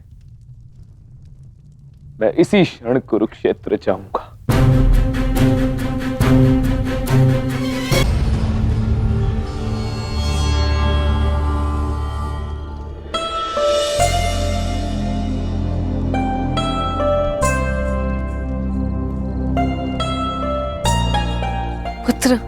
मैं इसी क्षण कुरुक्षेत्र जाऊंगा। पुत्र,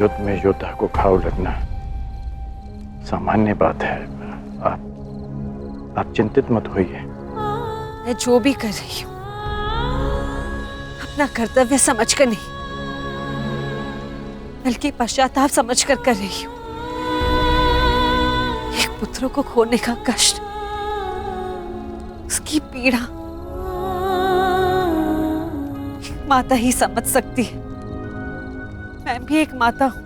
युद्ध में योद्धा को घाव लगना सामान्य बात है। आप चिंतित मत होइए। मैं जो भी कर रही हूँ अपना कर्तव्य समझकर नहीं, बल्कि पश्चाताप समझकर कर रही हूँ। एक पुत्र को खोने का कष्ट, उसकी पीड़ा एक माता ही समझ सकती है। मैं भी एक माता हूं,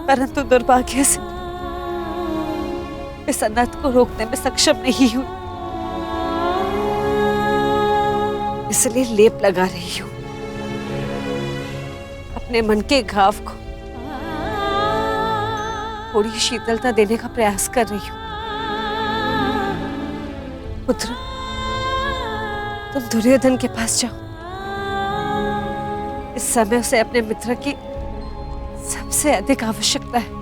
परंतु दुर्भाग्य से इस अनर्थ को रोकने में सक्षम नहीं हूं। इसलिए लेप लगा रही हूं अपने मन के घाव को, थोड़ी शीतलता देने का प्रयास कर रही हूं। पुत्र, तुम दुर्योधन के पास जाओ। इस समय उसे अपने मित्र की सबसे अधिक आवश्यकता है।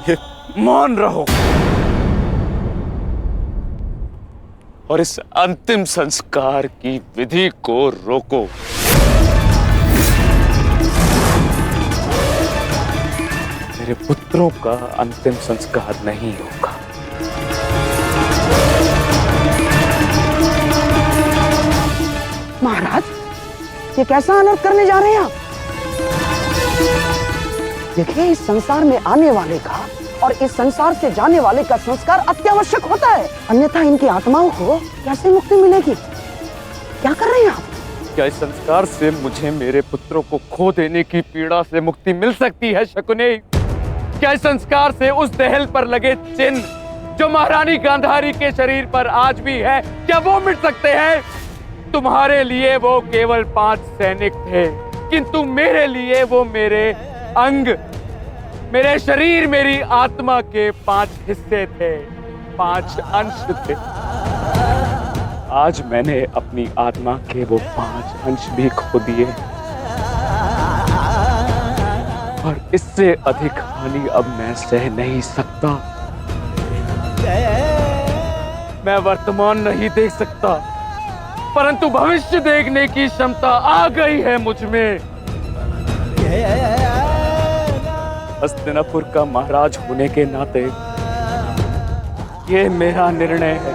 ये मान रहो और इस अंतिम संस्कार की विधि को रोको। मेरे पुत्रों का अंतिम संस्कार नहीं होगा। महाराज, ये कैसा अनर्थ करने जा रहे हैं आप? देखिए, इस संसार में आने वाले का और इस संसार से जाने वाले का संस्कार अत्यावश्यक होता है, अन्यथा इनकी आत्माओं को कैसे मुक्ति मिलेगी? क्या कर रहे हैं आप? क्या इस संस्कार से मुझे मेरे पुत्रों को खो देने की पीड़ा से मुक्ति मिल सकती है शकुनी? क्या इस संस्कार से उस दहल पर लगे चिन्ह जो महारानी गांधारी के शरीर पर आज भी है, क्या वो मिट सकते हैं? तुम्हारे लिए वो केवल 5 सैनिक थे, किंतु मेरे लिए वो मेरे अंग, मेरे शरीर, मेरी आत्मा के 5 हिस्से थे, 5 अंश थे। आज मैंने अपनी आत्मा के वो 5 अंश भी खो दिए और इससे अधिक हानि अब मैं सह नहीं सकता। मैं वर्तमान नहीं देख सकता, परंतु भविष्य देखने की क्षमता आ गई है मुझ में। हस्तिनापुर का महाराज होने के नाते ये मेरा निर्णय है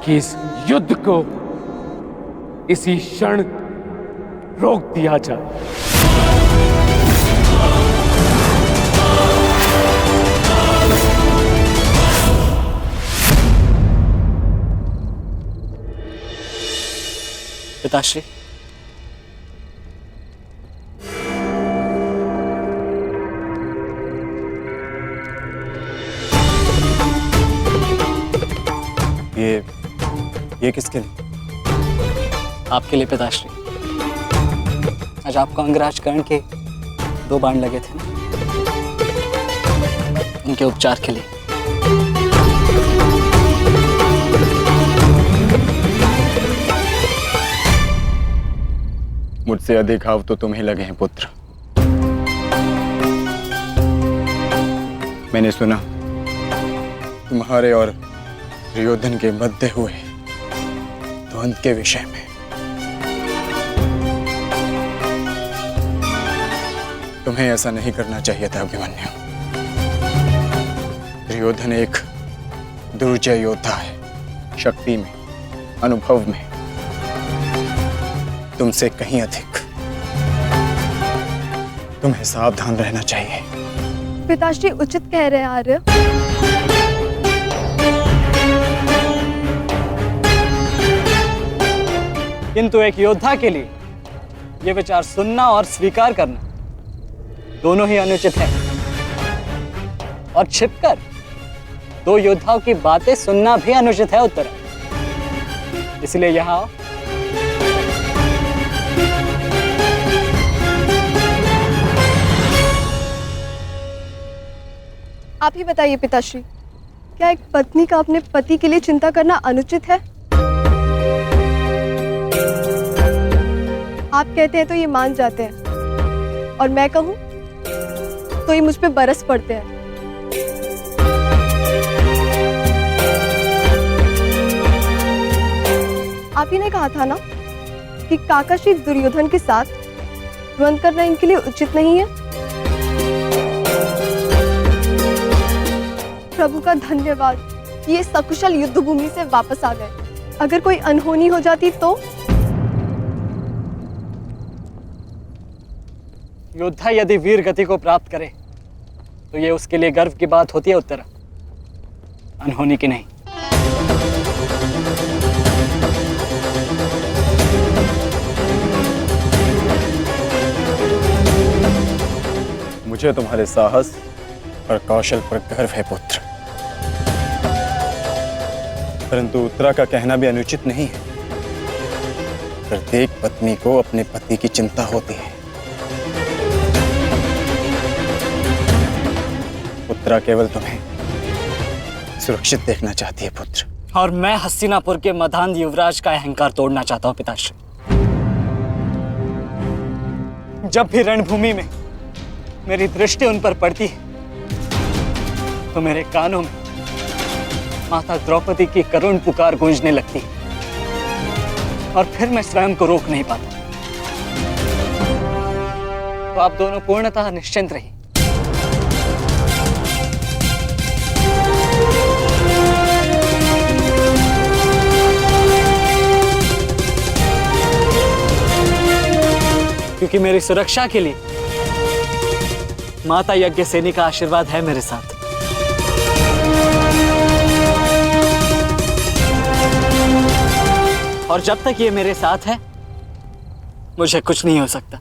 कि इस युद्ध को इसी क्षण रोक दिया जाए। पिताश्री, ये किसके लिए? आपके लिए पिताश्री। आज आपको अंगराज कर्ण के 2 बाण लगे थे ना, उनके उपचार के लिए। मुझसे अधिक घाव तो तुम्हें लगे हैं पुत्र। मैंने सुना तुम्हारे और दुर्योधन के मध्य हुए द्वंद्व के विषय में। तुम्हें ऐसा नहीं करना चाहिए था अभिमन्यु। दुर्योधन एक दुर्जय योद्धा है, शक्ति में, अनुभव में तुमसे कहीं अधिक। तुम्हें सावधान रहना चाहिए। पिताश्री उचित कह रहे हैं आर्य। किंतु एक योद्धा के लिए यह विचार सुनना और स्वीकार करना दोनों ही अनुचित है। और छिपकर 2 योद्धाओं की बातें सुनना भी अनुचित है उत्तरा। इसलिए यहां आओ। आप ही बताइए पिताश्री, क्या एक पत्नी का अपने पति के लिए चिंता करना अनुचित है? आप कहते हैं तो ये मान जाते हैं, और मैं कहूं तो ये मुझ पे बरस पड़ते हैं। आप ही ने कहा था ना कि काका श्री दुर्योधन के साथ द्वंद्व करना इनके लिए उचित नहीं है। प्रभु का धन्यवाद कि ये सकुशल युद्ध भूमि से वापस आ गए। अगर कोई अनहोनी हो जाती तो? योद्धा यदि वीर गति को प्राप्त करे तो ये उसके लिए गर्व की बात होती है उत्तरा, अनहोनी की नहीं। मुझे तुम्हारे साहस और कौशल पर गर्व है पुत्र, परंतु उत्तरा का कहना भी अनुचित नहीं है। प्रत्येक पत्नी को अपने पति की चिंता होती है। उत्तरा केवल तुम्हें सुरक्षित देखना चाहती है पुत्र। और मैं हस्तिनापुर के मधान युवराज का अहंकार तोड़ना चाहता हूं पिताश्री। जब भी रणभूमि में मेरी दृष्टि उन पर पड़ती है तो मेरे कानों में माता द्रौपदी की करुण पुकार गूंजने लगती है, और फिर मैं स्वयं को रोक नहीं पाता। तो आप दोनों पूर्णतः निश्चिंत रहिए। क्योंकि मेरी सुरक्षा के लिए माता यज्ञसेनी का आशीर्वाद है मेरे साथ। और जब तक ये मेरे साथ है मुझे कुछ नहीं हो सकता।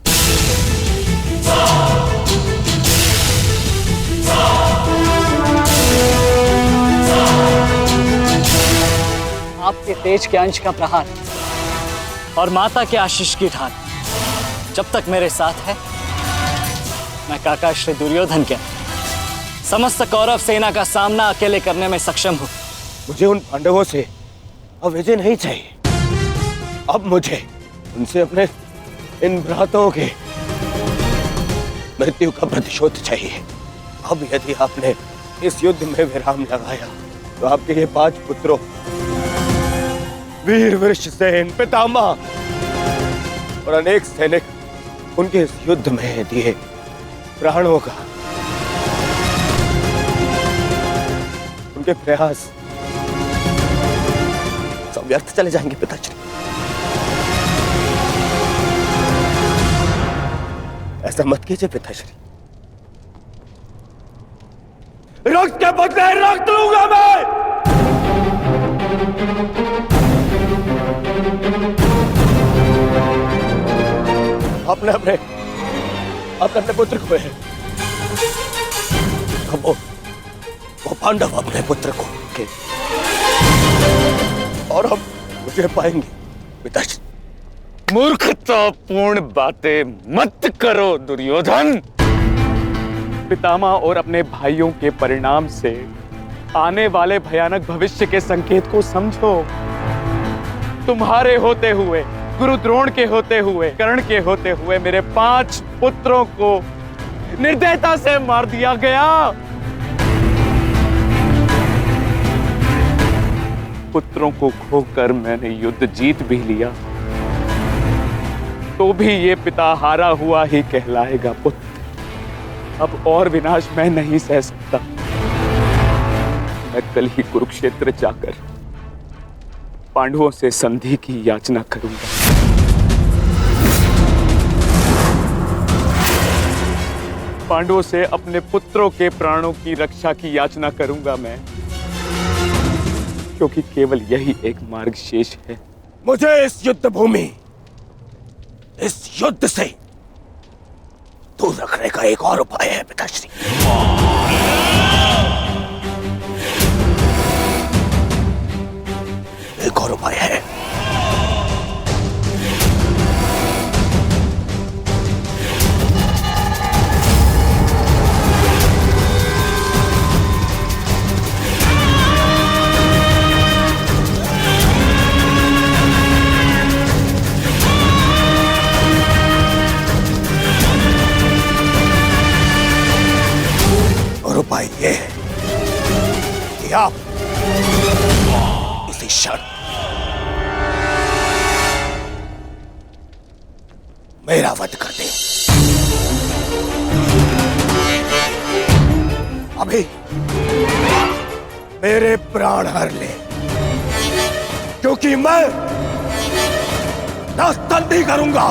आपके तेज के अंश का प्रहार और माता के आशीष की ढाल जब तक मेरे साथ है, मैं काका श्री दुर्योधन के समस्त कौरव सेना का सामना अकेले करने में सक्षम हूं। मुझे उन पांडवों से अब विजय नहीं चाहिए। अब मुझे उनसे अपने इन भ्राताओं के मृत्यु का प्रतिशोध चाहिए। अब यदि आपने इस युद्ध में विराम लगाया तो आपके ये 5 पुत्रों वीर वृषसेन पितामह और अनेक सैनिक उनके इस युद्ध में दिए प्राणों का, उनके प्रयास सब व्यर्थ चले जाएंगे पिताश्री। ऐसा मत कीजिए पिताश्री। रक्त के बदले रक्त लूंगा मैं। अपने अपने अपने अपने पुत्र को है, वो पांडव अपने पुत्र को के और हम मुझे पाएंगे पिताश्री। मूर्खतापूर्ण बातें मत करो दुर्योधन। पितामह और अपने भाइयों के परिणाम से आने वाले भयानक भविष्य के संकेत को समझो। तुम्हारे होते हुए, गुरु द्रोण के होते हुए, कर्ण के होते हुए मेरे 5 पुत्रों को निर्दयता से मार दिया गया। पुत्रों को खोकर मैंने युद्ध जीत भी लिया, तो भी ये पिता हारा हुआ ही कहलाएगा पुत्र। अब और विनाश मैं नहीं सह सकता। मैं कल ही कुरुक्षेत्र जाकर पांडवों से संधि की याचना करूंगा। पांडवों से अपने पुत्रों के प्राणों की रक्षा की याचना करूंगा मैं, क्योंकि केवल यही एक मार्ग शेष है। मुझे इस युद्ध भूमि, इस युद्ध से दूर रखने का एक और उपाय है पिताश्री। एक और उपाय है। उपाय ये है कि आप इसी क्षण मेरा वध कर दें। अभी मेरे प्राण हर ले, क्योंकि मैं ना संधि करूंगा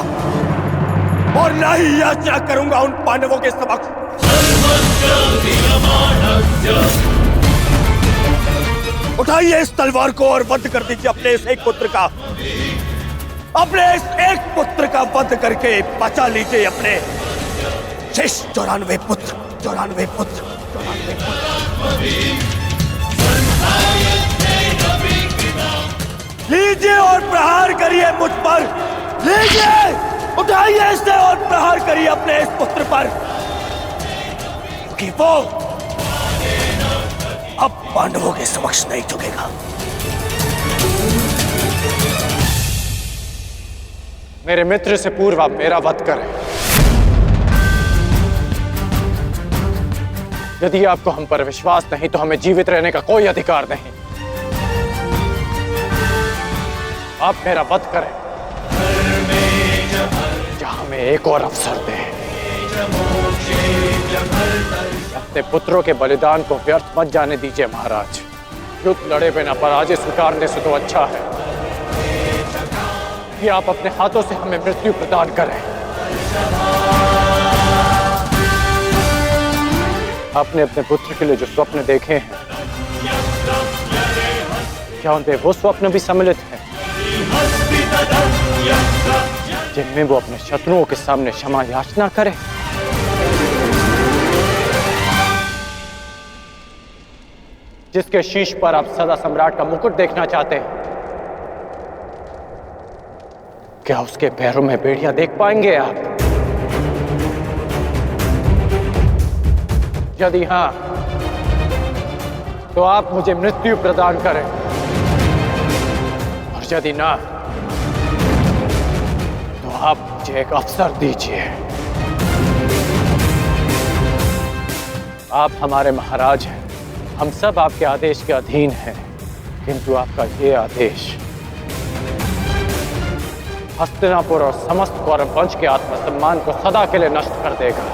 और ना ही याचना करूंगा उन पांडवों के समक्ष। उठाइए इस तलवार को और वध कर दीजिए अपने इस एक पुत्र का। अपने इस एक पुत्र का वध करके बचा लीजिए अपने शेष 94 पुत्र। लीजिए और प्रहार करिए मुझ पर। लीजिए, उठाइए इसे और प्रहार करिए अपने इस पुत्र पर, कि वो अब पांडवों के समक्ष नहीं झुकेगा। मेरे मित्र से पूर्व आप मेरा वध करें। यदि आपको हम पर विश्वास नहीं तो हमें जीवित रहने का कोई अधिकार नहीं। आप मेरा वध करें या हमें एक और अवसर दें। अपने पुत्रों के बलिदान को व्यर्थ मत जाने दीजिए महाराज। युद्ध लड़े बिना पराजय स्वीकारने से तो अच्छा है कि आप अपने हाथों से हमें मृत्यु प्रदान करें। आपने अपने पुत्र के लिए जो स्वप्न देखे हैं, क्या उनमें वो स्वप्न भी सम्मिलित हैं जिनमें वो अपने शत्रुओं के सामने क्षमा याचना करे? जिसके शीश पर आप सदा सम्राट का मुकुट देखना चाहते हैं, क्या उसके पैरों में बेड़ियां देख पाएंगे आप? यदि हां, तो आप मुझे मृत्यु प्रदान करें, और यदि ना, तो आप मुझे एक अवसर दीजिए। आप हमारे महाराज हैं, हम सब आपके आदेश के अधीन हैं, किंतु आपका ये आदेश हस्तिनापुर और समस्त कौरव वंश के आत्मसम्मान को सदा के लिए नष्ट कर देगा।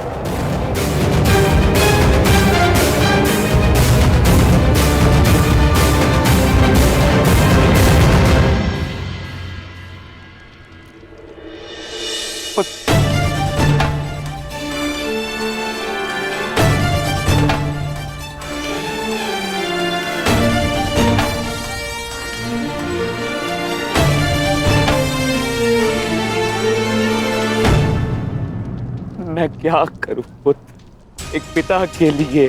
मैं क्या करूं पुत्र? एक पिता के लिए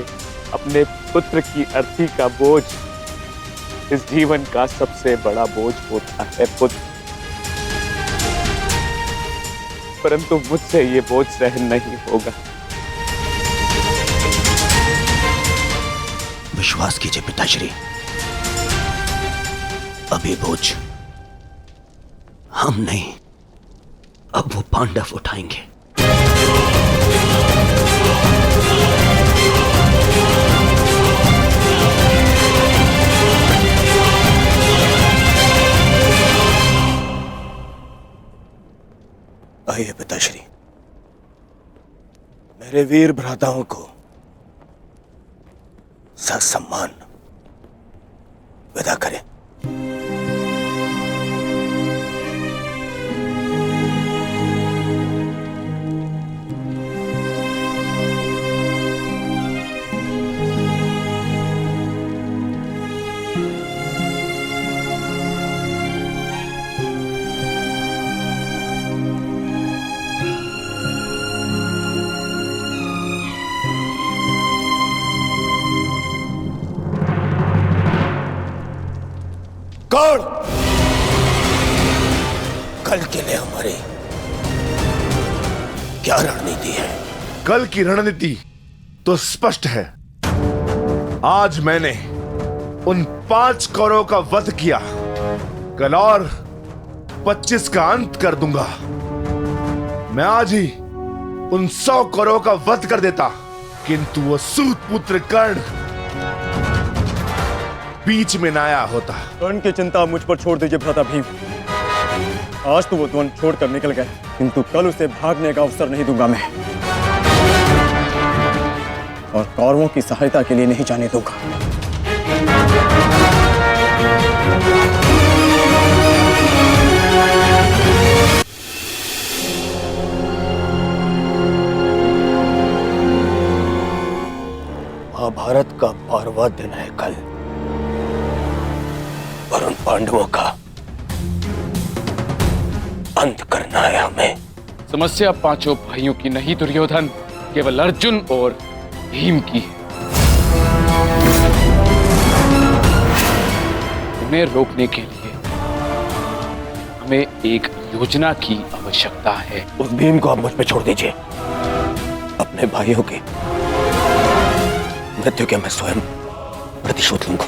अपने पुत्र की अर्थी का बोझ इस जीवन का सबसे बड़ा बोझ होता है पुत्र, परंतु मुझसे ये बोझ सहन नहीं होगा। विश्वास कीजिए पिताश्री, अब ये बोझ हम नहीं, अब वो पांडव उठाएंगे। आइए पिताश्री, मेरे वीर भ्राताओं को ससम्मान विदा करें। कौन कल के लिए हमारी क्या रणनीति है? कल की रणनीति तो स्पष्ट है। आज मैंने उन 5 कौरवों का वध किया, कल और 25 का अंत कर दूंगा। मैं आज ही उन 100 कौरवों का वध कर देता, किंतु वो सूत पुत्र कर्ण बीच में न आया होता। कर्ण की चिंता मुझ पर छोड़ दीजिए भ्राता भीम। आज तो वो वन छोड़कर निकल गए, किंतु कल उसे भागने का अवसर नहीं दूंगा मैं, और कौरवों की सहायता के लिए नहीं जाने दूंगा। महाभारत का 12वां दिन है कल, और उन पांडवों का अंत करना है हमें। समस्या 5 भाइयों की नहीं दुर्योधन, केवल अर्जुन और भीम की है। उन्हें रोकने के लिए हमें एक योजना की आवश्यकता है। उस भीम को आप मुझ पे छोड़ दीजिए। अपने भाइयों के मृत्यु के मैं स्वयं प्रतिशोध लूंगा।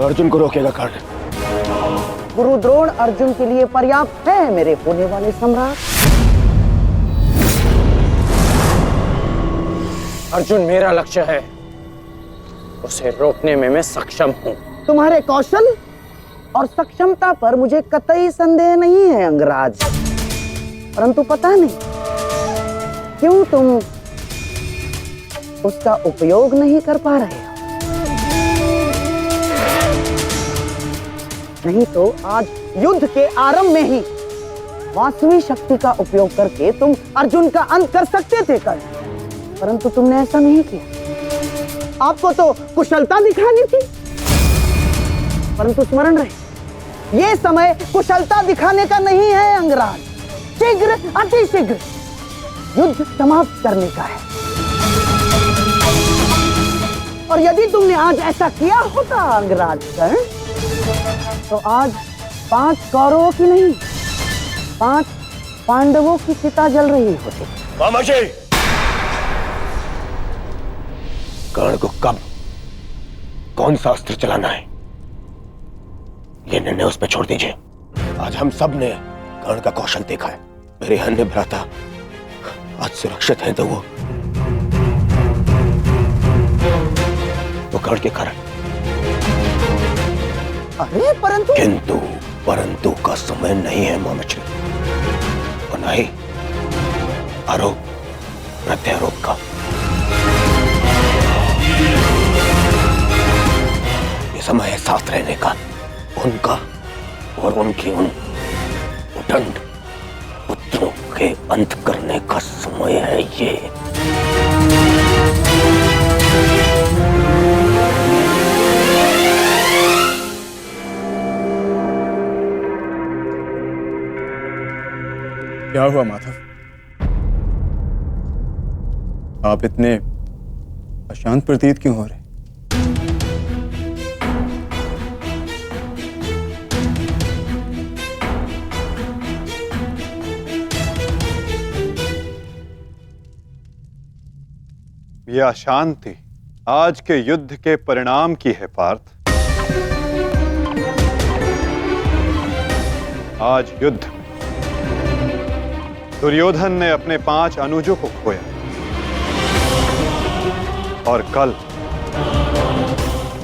अर्जुन को रोकेगा कर्ण। गुरु द्रोण अर्जुन के लिए पर्याप्त है मेरे होने वाले सम्राट। अर्जुन मेरा लक्ष्य है, उसे रोकने में मैं सक्षम हूं। तुम्हारे कौशल और सक्षमता पर मुझे कतई संदेह नहीं है अंगराज, परंतु पता नहीं क्यों तुम उसका उपयोग नहीं कर पा रहे हो। नहीं तो आज युद्ध के आरंभ में ही वास्तविक शक्ति का उपयोग करके तुम अर्जुन का अंत कर सकते थे कर्ण, परंतु तुमने ऐसा नहीं किया। आपको तो कुशलता दिखानी थी, परंतु स्मरण रहे ये समय कुशलता दिखाने का नहीं है अंगराज। शीघ्र अतिशीघ्र युद्ध समाप्त करने का है। और यदि तुमने आज ऐसा किया होता अंगराज कर्ण, तो आज 5 कौरवों की नहीं 5 पांडवों की चिता जल रही होती। मामाजी, कर्ण को कब कौन सा अस्त्र चलाना है ये निर्णय उस पर छोड़ दीजिए। आज हम सब ने कर्ण का कौशल देखा है। मेरे अन्य भ्राता आज सुरक्षित हैं, तो वो कर्ण के कारण अरे परंतु परंतु का समय नहीं है मोमिश्री, और नहीं आरोप प्रत्यारोप का। ये समय है साथ रहने का, उनका और उनकी उन उदंड पुत्रों के अंत करने का समय है ये। क्या हुआ माधव? आप इतने अशांत प्रतीत क्यों हो रहे? यह अशांति आज के युद्ध के परिणाम की है पार्थ। आज युद्ध में दुर्योधन ने अपने 5 अनुजों को खोया और कल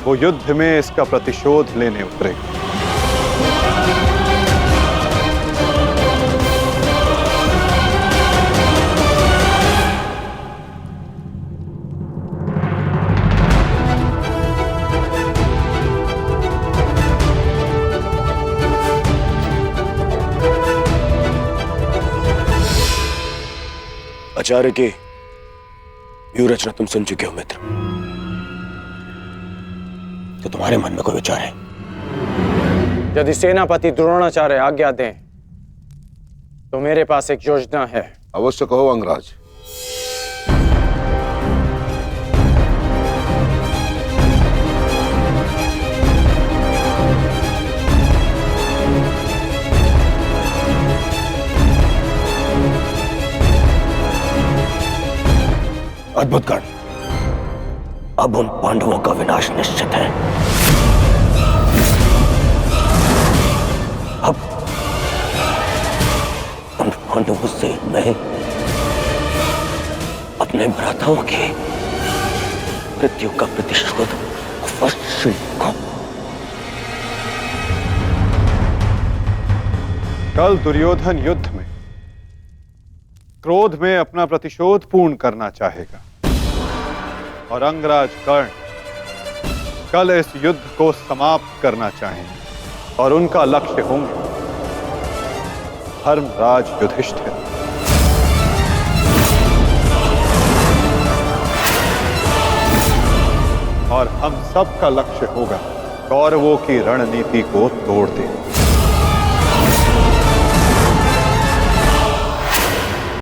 वो युद्ध में इसका प्रतिशोध लेने उतरेगा। आचार्य की व्यूह रचना तुम सुन चुके हो मित्र, तो तुम्हारे मन में कोई विचार है? यदि सेनापति द्रोणाचार्य आज्ञा दें तो मेरे पास एक योजना है। अवश्य कहो अंगराज। अद्भुत कर्ण, अब उन पांडवों का विनाश निश्चित है। अब उन पांडवों से मैं अपने भ्राताओं की मृत्यु का प्रतिशोध अवश्य लूंगा। कल दुर्योधन युद्ध में क्रोध में अपना प्रतिशोध पूर्ण करना चाहेगा और अंगराज कर्ण कल इस युद्ध को समाप्त करना चाहेंगे और उनका लक्ष्य होंगे धर्मराज युधिष्ठिर। और हम सब का लक्ष्य होगा कौरवों की रणनीति को तोड़ देना।